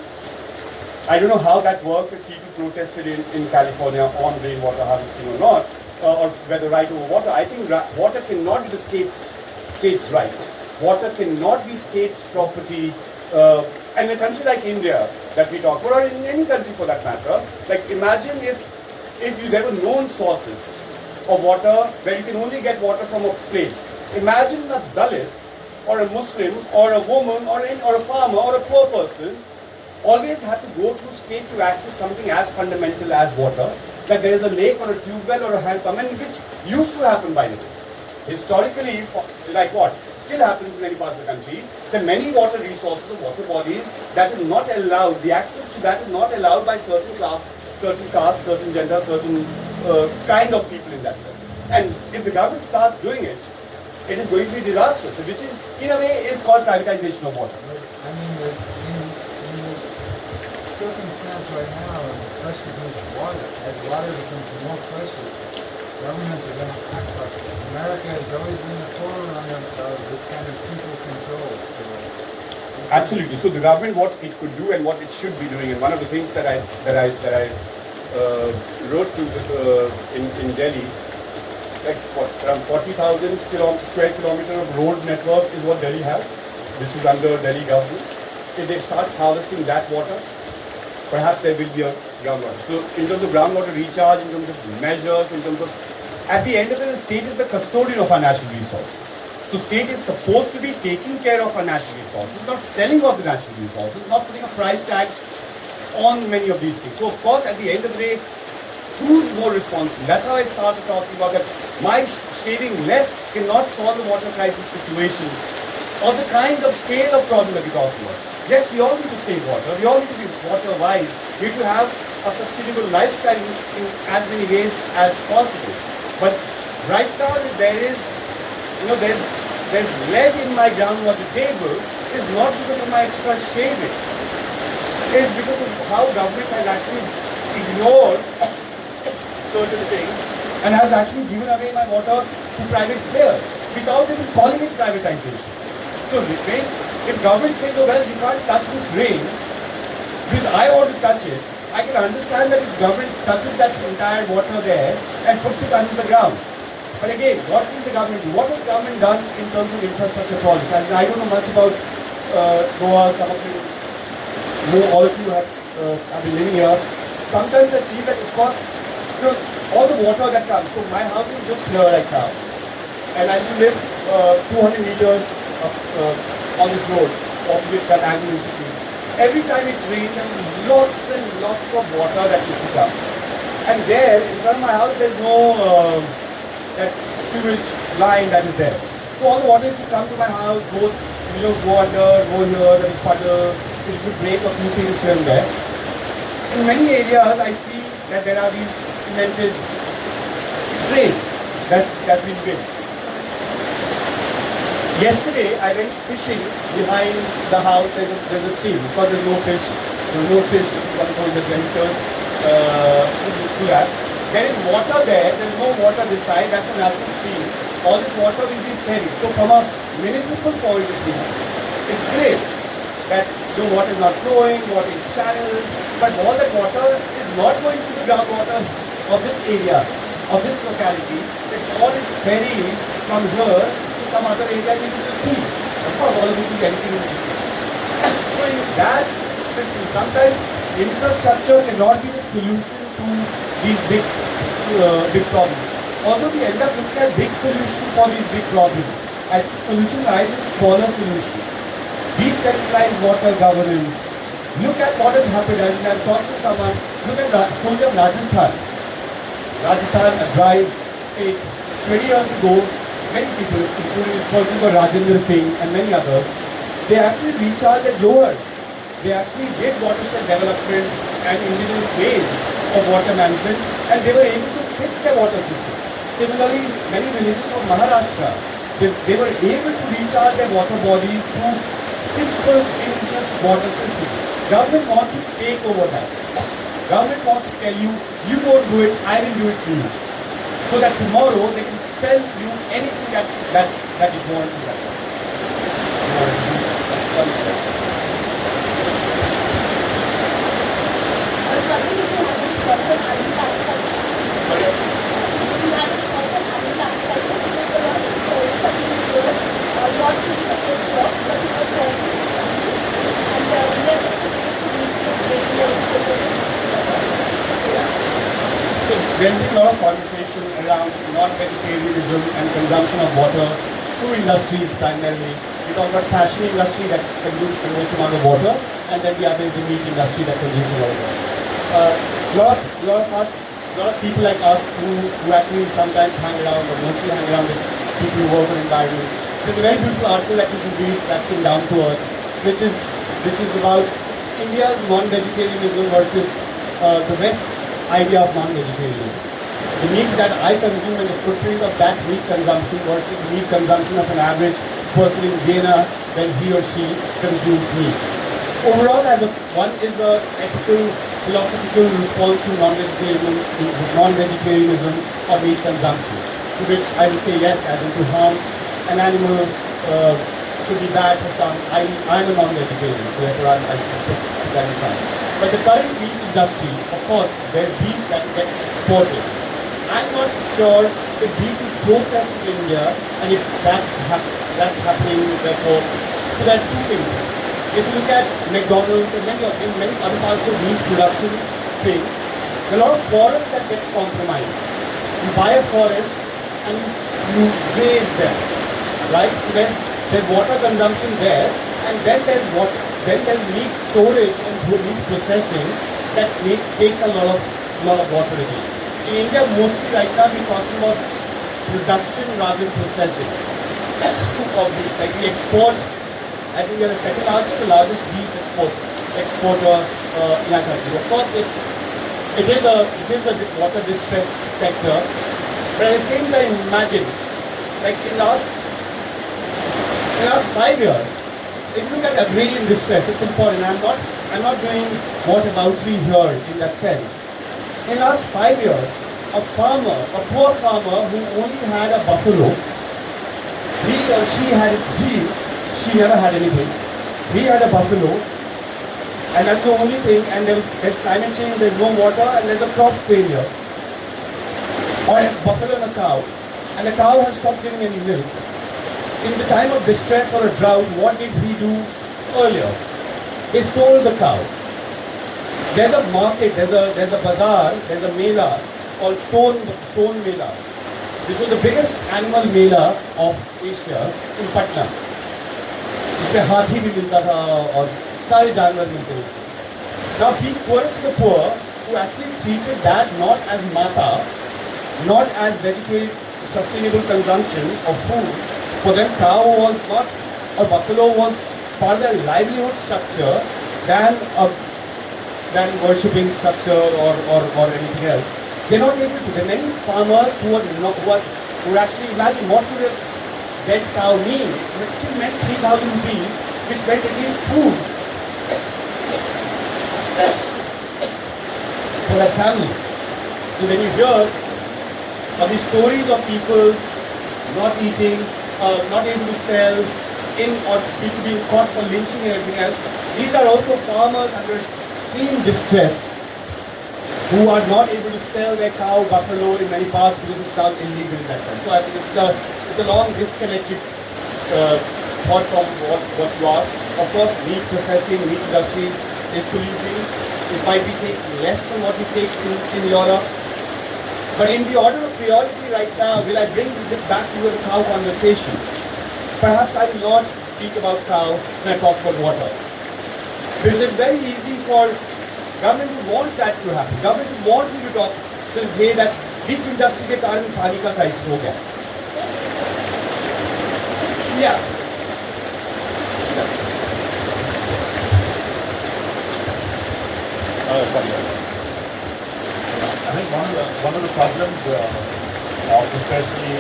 I don't know how that works if people protested in California on rainwater harvesting or not, or whether right over water. I think water cannot be the state's right. Water cannot be state's property. And in a country like India that we talk about, or in any country for that matter, like imagine if there were known sources of water where you can only get water from a place. Imagine a Dalit or a Muslim or a woman or a farmer or a poor person always have to go through state to access something as fundamental as water, that there is a lake or a tube well or a hand pump, and which used to happen by the way. Historically, like what? Still happens in many parts of the country, there are many water resources or water bodies that is not allowed, the access to that is not allowed by certain class, certain caste, certain gender, certain kind of people in that sense. And if the government starts doing it, it is going to be disastrous, which is, in a way, is called privatization of water. I mean, in the circumstance right now, the preciousness of water, as water becomes more precious, governments are going to act like it. America has always been the forerunner of this kind of people control. So absolutely. So the government, what it could do and what it should be doing, and one of the things that I wrote to in Delhi. Like what, around 40,000 square kilometer of road network is what Delhi has, which is under Delhi government. If they start harvesting that water, perhaps there will be a groundwater. So in terms of groundwater recharge, in terms of measures, in terms of, at the end of the state is the custodian of our natural resources. So state is supposed to be taking care of our natural resources, not selling off the natural resources, not putting a price tag on many of these things. So of course, at the end of the day, who's more responsible? That's how I started talking about that. My shaving less cannot solve the water crisis situation or the kind of scale of problem that we're talking about. Yes, we all need to save water. We all need to be water wise. We need to have a sustainable lifestyle in as many ways as possible. But right now, there is, there's lead in my groundwater table is not because of my extra shaving. It's because of how government has actually ignored certain things and has actually given away my water to private players without even calling it privatization. So if government says, oh well, you can't touch this rain because I want to touch it, I can understand that if government touches that entire water there and puts it under the ground. But again, what will the government do? What has government done in terms of infrastructure projects? I don't know much about Goa, some of you, all of you have been living here. Sometimes I feel that, of course, all the water that comes. So my house is just here right now, and I used to live 200 meters up, on this road opposite that Angle Institute. Every time it rained, there were lots and lots of water that used to come. And there, in front of my house, there's no that sewage line that is there. So all the water used to come to my house, go under, go here, there is puddle. It used to break a few things here and there. In many areas, I see that there are these cemented drains that's been built. Yesterday, I went fishing behind the house. There's a stream. Of course, there's no fish. There's no fish. One of those adventures to that. There is water there. There's no water this side. That's a national stream. All this water will be ferried. So from a municipal point of view, it's great that the water is not flowing, water is channeled, but all that water is not going to the groundwater of this area, of this locality. It's all is ferried from here to some other area into the sea. Of course, all of this is emptying into the sea. So in that system, sometimes infrastructure cannot be the solution to these big problems. Also, we end up looking at big solutions for these big problems. And the solution lies in smaller solutions. Decentralized water governance. Look at what has happened. As I was talking to someone, look at the story of Rajasthan. Rajasthan, a dry state. 20 years ago, many people, including this person called Rajendra Singh and many others, they actually recharged their growers. They actually did watershed development and indigenous ways of water management, and they were able to fix their water system. Similarly, many villages of Maharashtra, they were able to recharge their water bodies through simple indigenous water system. Government wants to take over that. Government wants to tell you, you don't do it, I will do it for you. So that tomorrow they can sell you anything that it wants to that. So there's been a lot of conversation around non-vegetarianism and consumption of water through industries primarily. We talk about fashion industry that consumes the most amount of water, and then the other is the meat industry that consumes a lot of water. A lot of people like us who actually sometimes hang around or mostly hang around with people who work on environment. There's a very beautiful article that you should read that came down to earth, which is about India's non-vegetarianism versus the West idea of non-vegetarianism. The meat that I consume and the footprint of that meat consumption versus the meat consumption of an average person in Vienna when he or she consumes meat. Overall, one is a ethical, philosophical response to non-vegetarianism or meat consumption, to which I would say yes, as in to harm an animal could be bad for some. I'm a non-vegetarian, so therefore I should stick to that in mind. But the current meat industry, of course, there's beef that gets exported. I'm not sure if beef is processed in India and if that's happening, therefore. So there are two things. If you look at McDonald's and many other parts of meat production thing, there are a lot of forests that gets compromised. You buy a forest and you graze them, right? So there's water consumption there, and then there's meat storage and meat processing that takes a lot of water again. In India, mostly right now we're talking about production rather than processing of beef. Like we export, I think we are the largest beef exporter in our country. Of course, it is a water distress sector, but at the same time, imagine, like in last 5 years, if you look at agrarian distress, it's important. I'm not doing whataboutery here in that sense. In last 5 years, a poor farmer who only had a buffalo, she never had anything. He had a buffalo, and that's the only thing, and there's climate change, there's no water, and there's a crop failure. Or a buffalo and a cow, and the cow has stopped giving any milk. In the time of distress or a drought, what did he do earlier? He sold the cow. There's a market, there's a bazaar, there's a mela called Son Mela, which was the biggest animal mela of Asia in Patna. जिसमें हाथी भी मिलता था और सारे जानवर मिलते थे. Now, poorest of the poor who actually treated that not as mata, not as vegetarian sustainable consumption of food. For them, cow was not, or buffalo was part of their livelihood structure than worshipping structure or anything else. They're not able to. There are many farmers who actually imagine what would a dead cow mean. It still meant 3,000 rupees, which meant at least food for that family. So when you hear of these stories of people not eating, not able to sell, or people being caught for lynching and everything else, these are also farmers under extreme distress who are not able to sell their cow, buffalo in many parts because it's now illegal in that sense. So I think it's a long disconnected thought from what you asked. Of course, meat processing, meat industry is polluting. It might be take less than what it takes in Europe. But in the order of priority right now, will I bring this back to your cow conversation? Perhaps I will not speak about cow when I talk about water. Because it's very easy for government to want that to happen. Government would want me to talk to say that beef industry के कारण पानी का crisis हो गया. Yeah. I think one of the problems of especially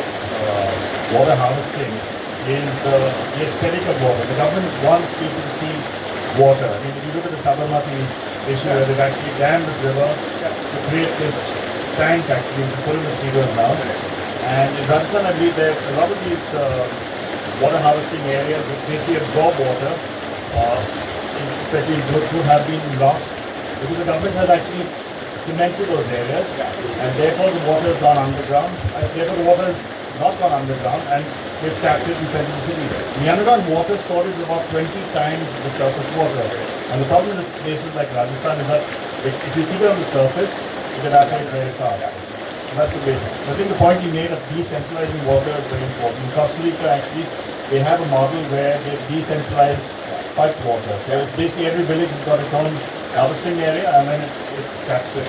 water harvesting is the aesthetic of water. The government wants people to see water. I mean, if you look at the Sabarmati issue where they've actually dammed this river to create this tank actually to put in the mosquitoes now. And in Rajasthan, I believe that a lot of these water harvesting areas which basically absorb water, especially in Jodhpur, have been lost because the government has actually cemented those areas, and therefore the water has gone underground. Therefore the water has not gone underground, and we've tapped it and sent it to the city. The underground water storage is about 20 times the surface water. And the problem in places like Rajasthan is that if you keep it on the surface, it can evaporate very fast. And that's the basic. I think the point you made of decentralizing water is very important. In Costa Rica, actually, they have a model where they decentralized piped water. So it's basically every village has got its own harvesting area, and then it taps it.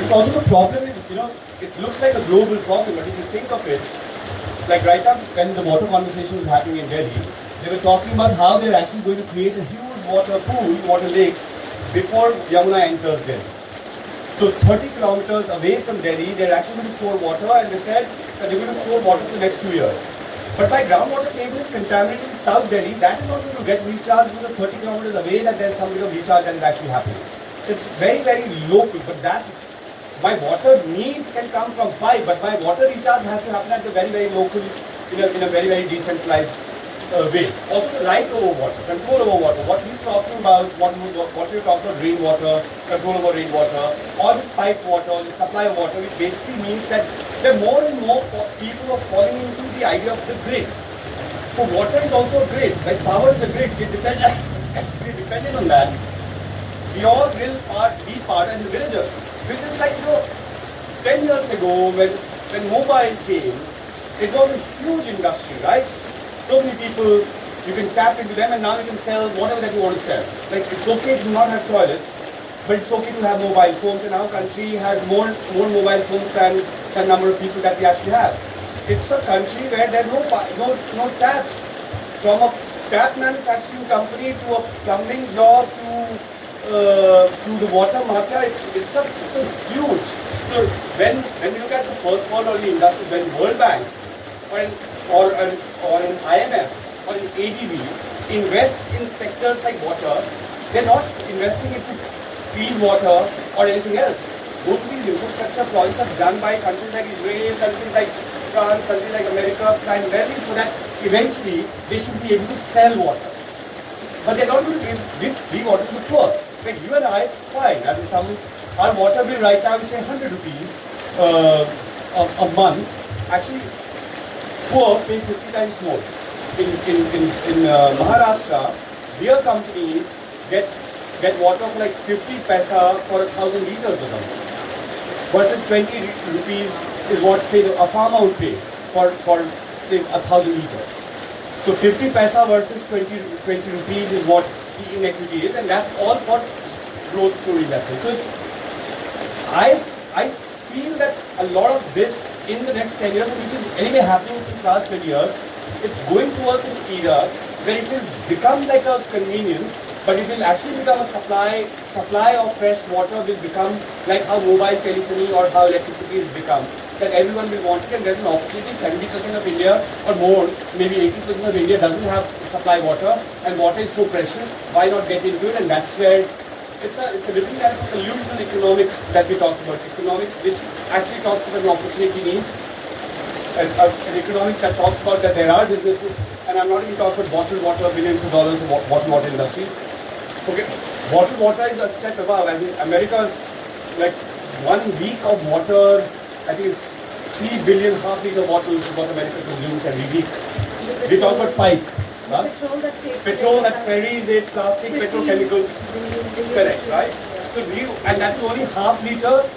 It's also the problem is, it looks like a global problem, but if you think of it, like right now when the water conversation was happening in Delhi, they were talking about how they're actually going to create a huge water pool, water lake, before Yamuna enters Delhi. So 30 kilometers away from Delhi, they're actually going to store water, and they said that they're going to store water for the next 2 years. But my groundwater table is contaminated in South Delhi. That is not going to get recharged because of 30 kilometers away that there's some bit of recharge that is actually happening. It's very, very local, but my water need can come from pipe, but my water recharge has to happen at the very, very local, in a very, very decentralized way. Also the right over water, control over water. What he's talking about, what you're talking about, rainwater, control over rainwater, all this pipe water, the supply of water, which basically means that there are more and more people are falling into the idea of the grid. So water is also a grid, like power is a grid. We're dependent on that. We all will be part in the villagers. Which is like, 10 years ago when mobile came, it was a huge industry, right? So many people, you can tap into them and now you can sell whatever that you want to sell. Like it's okay to not have toilets, but it's okay to have mobile phones, and our country has more mobile phones than the number of people that we actually have. It's a country where there are no taps. From a tap manufacturing company to a plumbing job to the water mafia, it's a huge. So when we look at the first world or the industries, when World Bank or an IMF or an ADB invest in sectors like water, they're not investing into clean water or anything else. Most of these infrastructure projects are done by countries like Israel, countries like France, countries like America, primarily so that eventually they should be able to sell water. But they're not going to give free water to the poor. Like you and I, fine. As in our water bill right now is say 100 rupees a month. Actually, poor pay 50 times more. In Maharashtra, beer companies get water for like 50 paisa for 1,000 liters or something. Versus 20 rupees is what say a farmer would pay for say 1,000 liters. So 50 paisa versus 20 rupees is what the inequity is, and that's all for growth story, that's it. So I feel that a lot of this in the next 10 years, which is anyway happening since last 20 years, it's going towards an era where it will become like a convenience, but it will actually become a supply of fresh water will become like how mobile telephony or how electricity has become. That everyone will want it, and there's an opportunity. 70% of India or more, maybe 80% of India doesn't have supply water, and water is so precious. Why not get into it? And that's where it's a different kind of pollutional economics that we talked about. Economics which actually talks about an opportunity need, and economics that talks about that there are businesses, and I'm not even talking about bottled water, billions of dollars of bottled water industry. Forget bottled water is a step above. As in America's like 1 week of water. I think it's 3 billion half-liter bottles is what America consumes every week. We talk about pipe. Huh? Petrol that takes Petrol that ferries it, plastic, petrochemical. Correct, right? So and that's only half-liter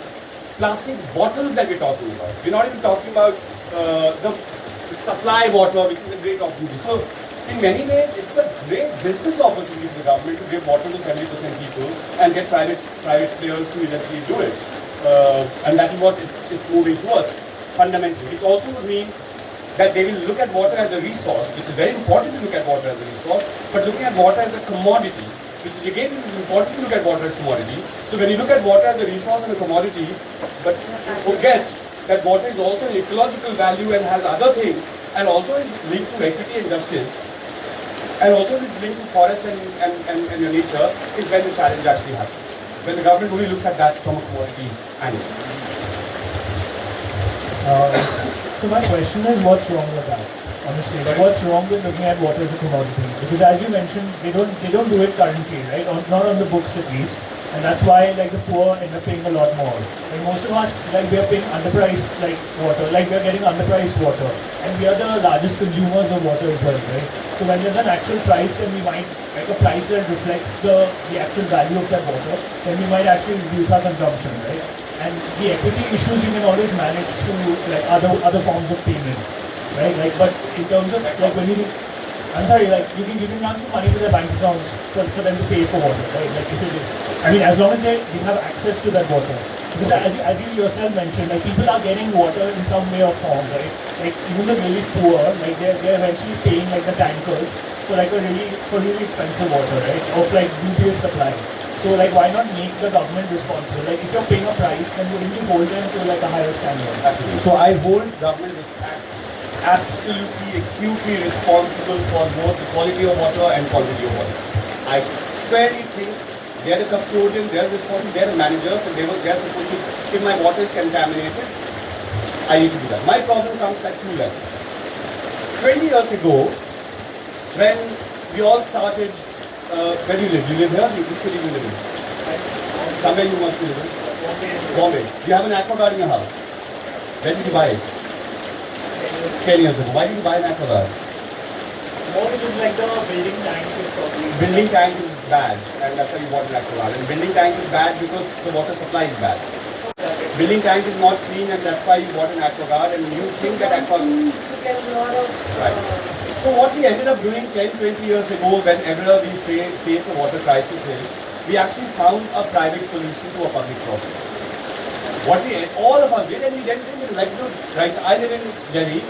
plastic bottles that we're talking about. We're not even talking about the supply water, which is a great opportunity. So in many ways, it's a great business opportunity for the government to give water to 70% people and get private players to eventually do it. And that is what it's moving towards, fundamentally. Which also would mean that they will look at water as a resource, which is very important to look at water as a resource, but looking at water as a commodity, which is again, it is important to look at water as a commodity. So when you look at water as a resource and a commodity, but you forget that water is also an ecological value and has other things, and also is linked to equity and justice, and also is linked to forest and your nature, is when the challenge actually happens. When the government only looks at that from a commodity angle. So my question is, what's wrong with that? Honestly, what's wrong with looking at water as a commodity? Because as you mentioned, they don't do it currently, right? Not on the books at least, and that's why like the poor end up paying a lot more. Like most of us, like we are paying underpriced like water, like we are getting underpriced water, and we are the largest consumers of water as well, right? So when there's an actual price, then we might like a price that reflects the actual value of that water, then we might actually reduce our consumption, right? And the equity issues you can always manage through like other forms of payment. Right, like, but in terms of like when you, I'm sorry, like you can transfer money to their bank accounts for them to pay for water, right? Like if it, I mean, as long as they have access to that water, because as you yourself mentioned, like people are getting water in some way or form, right? Like even the really poor, like they're eventually paying like the tankers for like really expensive water, right? Of like dubious supply. So like why not make the government responsible? Like if you're paying a price, then wouldn't you hold them to like a higher standard? Absolutely. So I hold government absolutely acutely responsible for both the quality of water and quantity of water. I squarely think they're the custodian, they're responsible, they're the managers, and they're supposed to, if my water is contaminated, I need to do that. My problem comes at two levels. 20 years ago, when we all started, where do you live? You live here? Which city do you live in? Somewhere you must be living. Bombay. You have an aquaguard in your house. When did you buy it? 10 years ago. Why did you buy an aquaguard? More because like the building tank is probably... Building tank is bad, and that's why you bought an aquaguard. And building tank is bad because the water supply is bad. Building tank is not clean, and that's why you bought an aquaguard, and you think that aquaguard... Right. So what we ended up doing 10, 20 years ago, whenever we face a water crisis, is we actually found a private solution to a public problem. What all of us did, and we didn't like, right, I live in Delhi,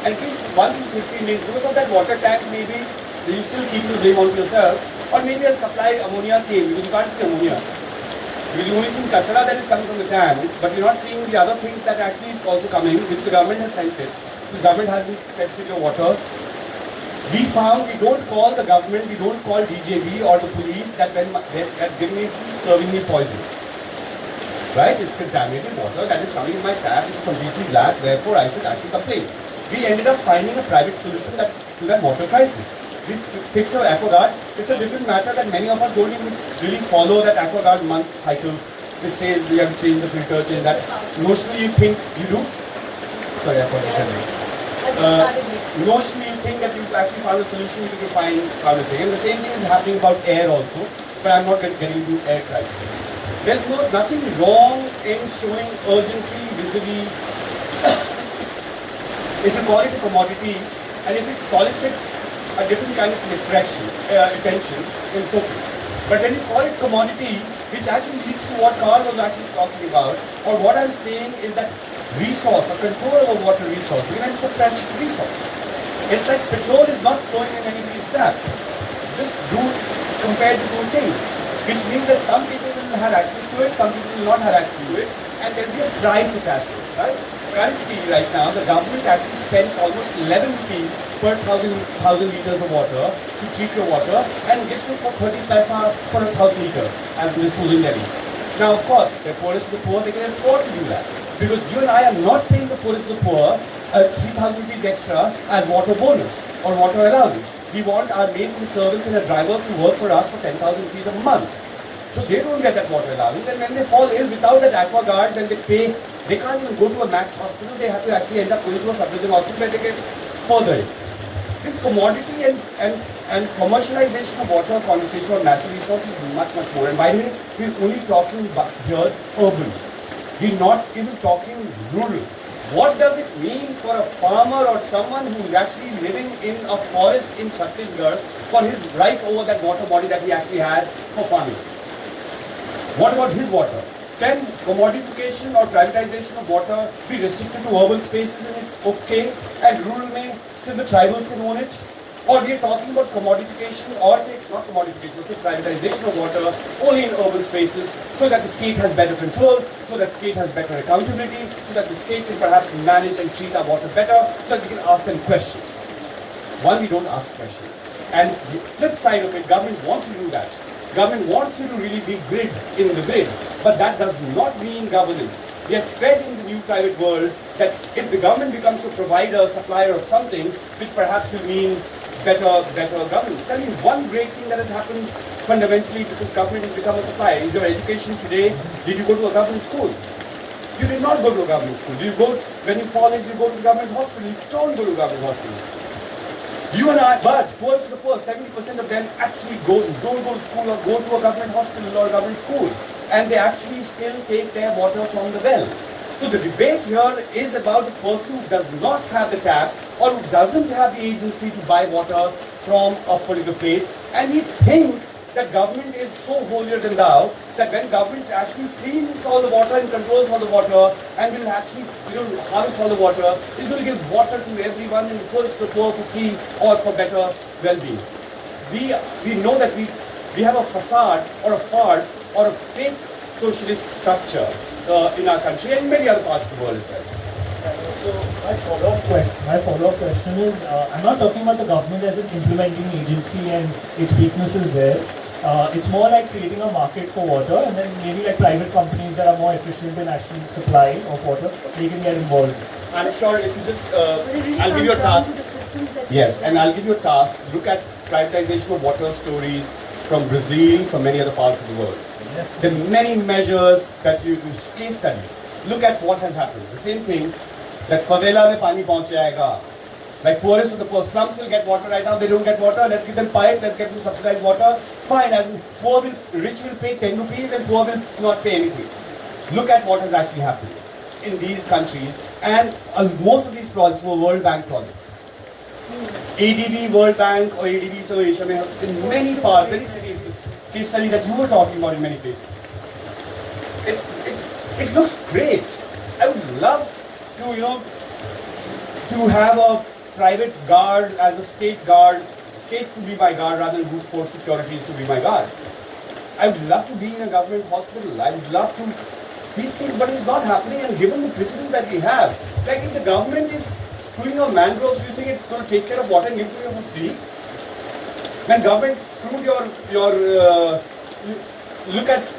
and at least once in 15 days, because of that water tank, maybe you still keep the blame on yourself, or maybe a supply ammonia came, because you can't see ammonia. Because you only see kachara that is coming from the tank, but you're not seeing the other things that actually is also coming, which the government has sent it. The government hasn't tested your water. We found we don't call the government, we don't call DJB or the police that's serving me poison. Right? It's contaminated water that is coming in my tap, it's completely black, therefore I should actually complain. We ended up finding a private solution to that water crisis. We fixed our aquaguard. It's a different matter that many of us don't even really follow that aquaguard month cycle, which says we have to change the filter, change that. Notionally you think you do. Sorry, I forgot to say that. Notionally you think that you've actually found a solution because you found a thing. And the same thing is happening about air also, but I'm not getting into air crisis. There's nothing wrong in showing urgency vis-a-vis if you call it a commodity and if it solicits a different kind of attention, it's okay. But when you call it commodity, which actually leads to what Carl was actually talking about, or what I'm saying is that resource or control over water resource, because it's a precious resource. It's like petrol is not flowing in anybody's tap. Just compare the two things, which means that some people will have access to it, some people will not have access to it, and there will be a price attached to it, right? Currently, right now, the government actually spends almost 11 rupees per thousand liters of water to treat your water and gives it for 30 paisa per 1,000 liters, as this was in Delhi. Now, of course, the poorest of the poor, they can afford to do that. Because you and I are not paying the poorest of the poor 3,000 rupees extra as water bonus or water allowance. We want our maids and servants and our drivers to work for us for 10,000 rupees a month. So they don't get that water allowance, and when they fall ill without that aquaguard, then they can't even go to a max hospital, they have to actually end up going to a sub-regional hospital where they get further ill. this commodity and commercialization of water, conservation of natural resources is much, much more. And by the way, we're only talking about here urban. We're not even talking rural. What does it mean for a farmer or someone who's actually living in a forest in Chhattisgarh for his right over that water body that he actually had for farming? What about his water? Can commodification or privatization of water be restricted to urban spaces and it's okay, and rural may still the tribals can own it? Or we are talking about commodification, or say not commodification, say privatization of water only in urban spaces, so that the state has better control, so that the state has better accountability, so that the state can perhaps manage and treat our water better, so that we can ask them questions. One, we don't ask questions. And the flip side of it, government wants you to do that. Government wants you to really be grid in the grid, but that does not mean governance. We are fed in the new private world that if the government becomes a provider, supplier of something, which perhaps will mean better governance. Tell me one great thing that has happened fundamentally because government has become a supplier. Is your education today, did you go to a government school? You did not go to a government school. Do you go, when you fall ill, you go to a government hospital? You don't go to a government hospital. You and I, but poorest of the poor, 70% of them actually don't go to school or go to a government hospital or a government school. And they actually still take their water from the well. So the debate here is about the person who does not have the tap or who doesn't have the agency to buy water from a particular place, and we think that government is so holier than thou that when government actually cleans all the water and controls all the water and will actually harvest all the water, is going to give water to everyone and the poorest of the poor for free or for better well-being. We know that we have a facade or a farce or a fake socialist structure in our country and many other parts of the world as well. So my follow-up question is, I'm not talking about the government as an implementing agency and its weaknesses there. It's more like creating a market for water, and then maybe like private companies that are more efficient in actually supply of water, they can get involved. I'm sure if you just, I'll give you a task. Yes, and I'll give you a task. Look at privatization of water stories from Brazil, from many other parts of the world. Yes. There are many measures that you use, case studies. Look at what has happened. The same thing, that favela mein pani pahunch jayega. Like poorest of the poor, slums will get water right now, they don't get water, let's give them pipe, let's get them subsidized water. Fine, as in rich will pay 10 rupees and poor will not pay anything. Look at what has actually happened in these countries, and most of these projects were World Bank projects. ADB, World Bank or ADB, so Asia mein, in many parts, many cities, case studies that you were talking about in many places. It looks great. I would love to have a private guard as a state to be my guard rather than brute force securities to be my guard. I would love to be in a government hospital. I would love to these things, but it's not happening. And given the precedent that we have, like if the government is screwing your mangroves, do you think it's going to take care of water and give it to you for free? When government screwed look at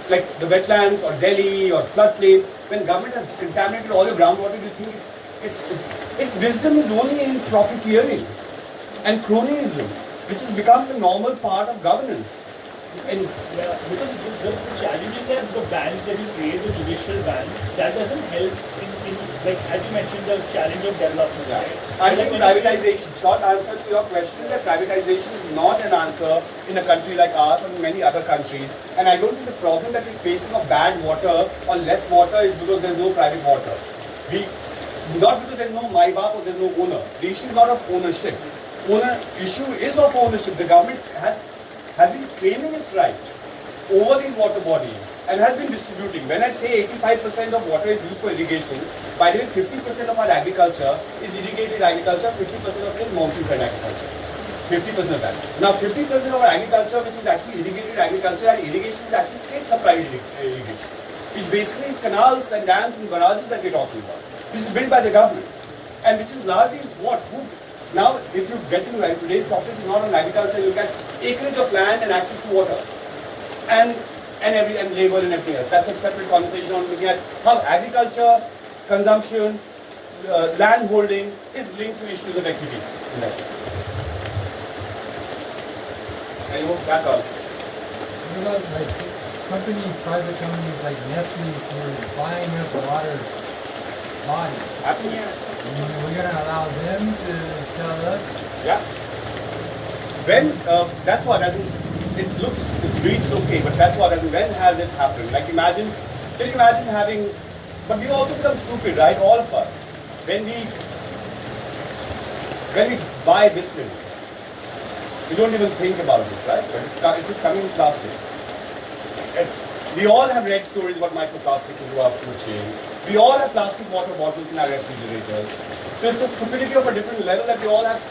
like the wetlands or Delhi or floodplains, when government has contaminated all your groundwater, do you think its wisdom is only in profiteering and cronyism, which has become the normal part of governance? And because the challenge is that the bans that you create, the judicial bans, that doesn't help in like as you mentioned, the challenge of development. Yeah. Right? I'm saying privatization. Short answer to your question is that privatization is not an answer in a country like ours or in many other countries. And I don't think the problem that we're facing of bad water or less water is because there's no private water. Not because there's no my baap or there's no owner. The issue is not of ownership. Issue is of ownership. The government has been claiming its right over these water bodies and has been distributing. When I say 85% of water is used for irrigation, by the way, 50% of our agriculture is irrigated agriculture, 50% of it is monsoon-fed agriculture. 50% of that. Now 50% of our agriculture, which is actually irrigated agriculture, and irrigation is actually state-supplied irrigation, which basically is canals and dams and barrages that we're talking about. This is built by the government, and which is largely what? Now, if you get into today's topic is not on agriculture, you look at acreage of land and access to water, and labor and everything else. That's a separate conversation on looking at how agriculture, consumption, land holding is linked to issues of equity in that sense. And you back up. You know, like private companies like Nestle who are buying up water bodies. Absolutely. Yeah. We're going to allow them to tell us Yeah. When that's what as in, it reads okay, but that's what as in, when has it happened? Like imagine, can you imagine having? But we also become stupid, right? All of us. When we buy Vimlendu, we don't even think about it, right? But it's just coming in plastic. We all have read stories about microplastic into our food chain. We all have plastic water bottles in our refrigerators. So it's a stupidity of a different level that we all have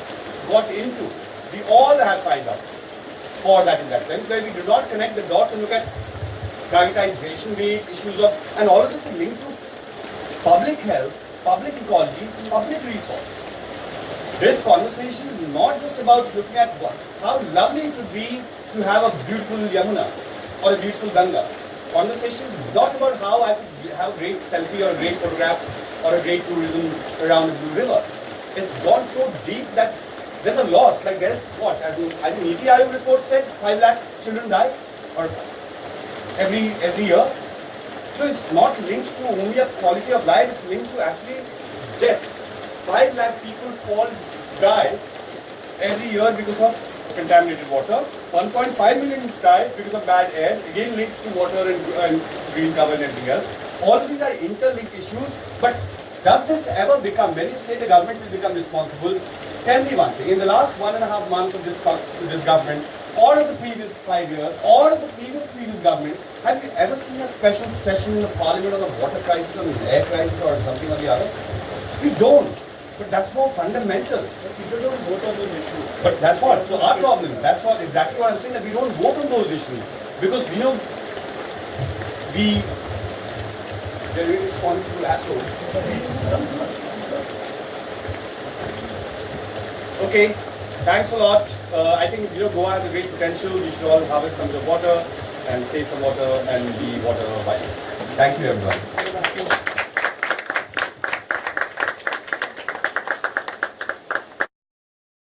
got into. We all have signed up for that in that sense, where we do not connect the dots and look at privatization rate, issues of, and all of this is linked to public health, public ecology, public resource. This conversation is not just about looking at how lovely it would be to have a beautiful Yamuna or a beautiful Ganga. Conversation is not about how I could have a great selfie or a great photograph or a great tourism around the Blue River. It's gone so deep that there's a loss. Like there's what? As in, I think NITI Aayog report said 5 lakh children die or every year. So it's not linked to only a quality of life, it's linked to actually death. 5 lakh people die every year because of contaminated water. 1.5 million die because of bad air, again linked to water and green cover and everything else. All of these are interlinked issues, but does this ever become, when you say the government will become responsible, tell me one thing, in the last 1.5 months of this government, or of the previous 5 years, or of the previous government, have you ever seen a special session in the parliament on a water crisis, on an air crisis, or something or the other? We don't. But that's more fundamental. But people don't vote on those issues. But that's what. So our problem. That's what exactly what I'm saying. That we don't vote on those issues because we know they're irresponsible assholes. Okay. Thanks a lot. I think Goa has a great potential. We should all harvest some of the water and save some water and be water wise. Thank you, everyone.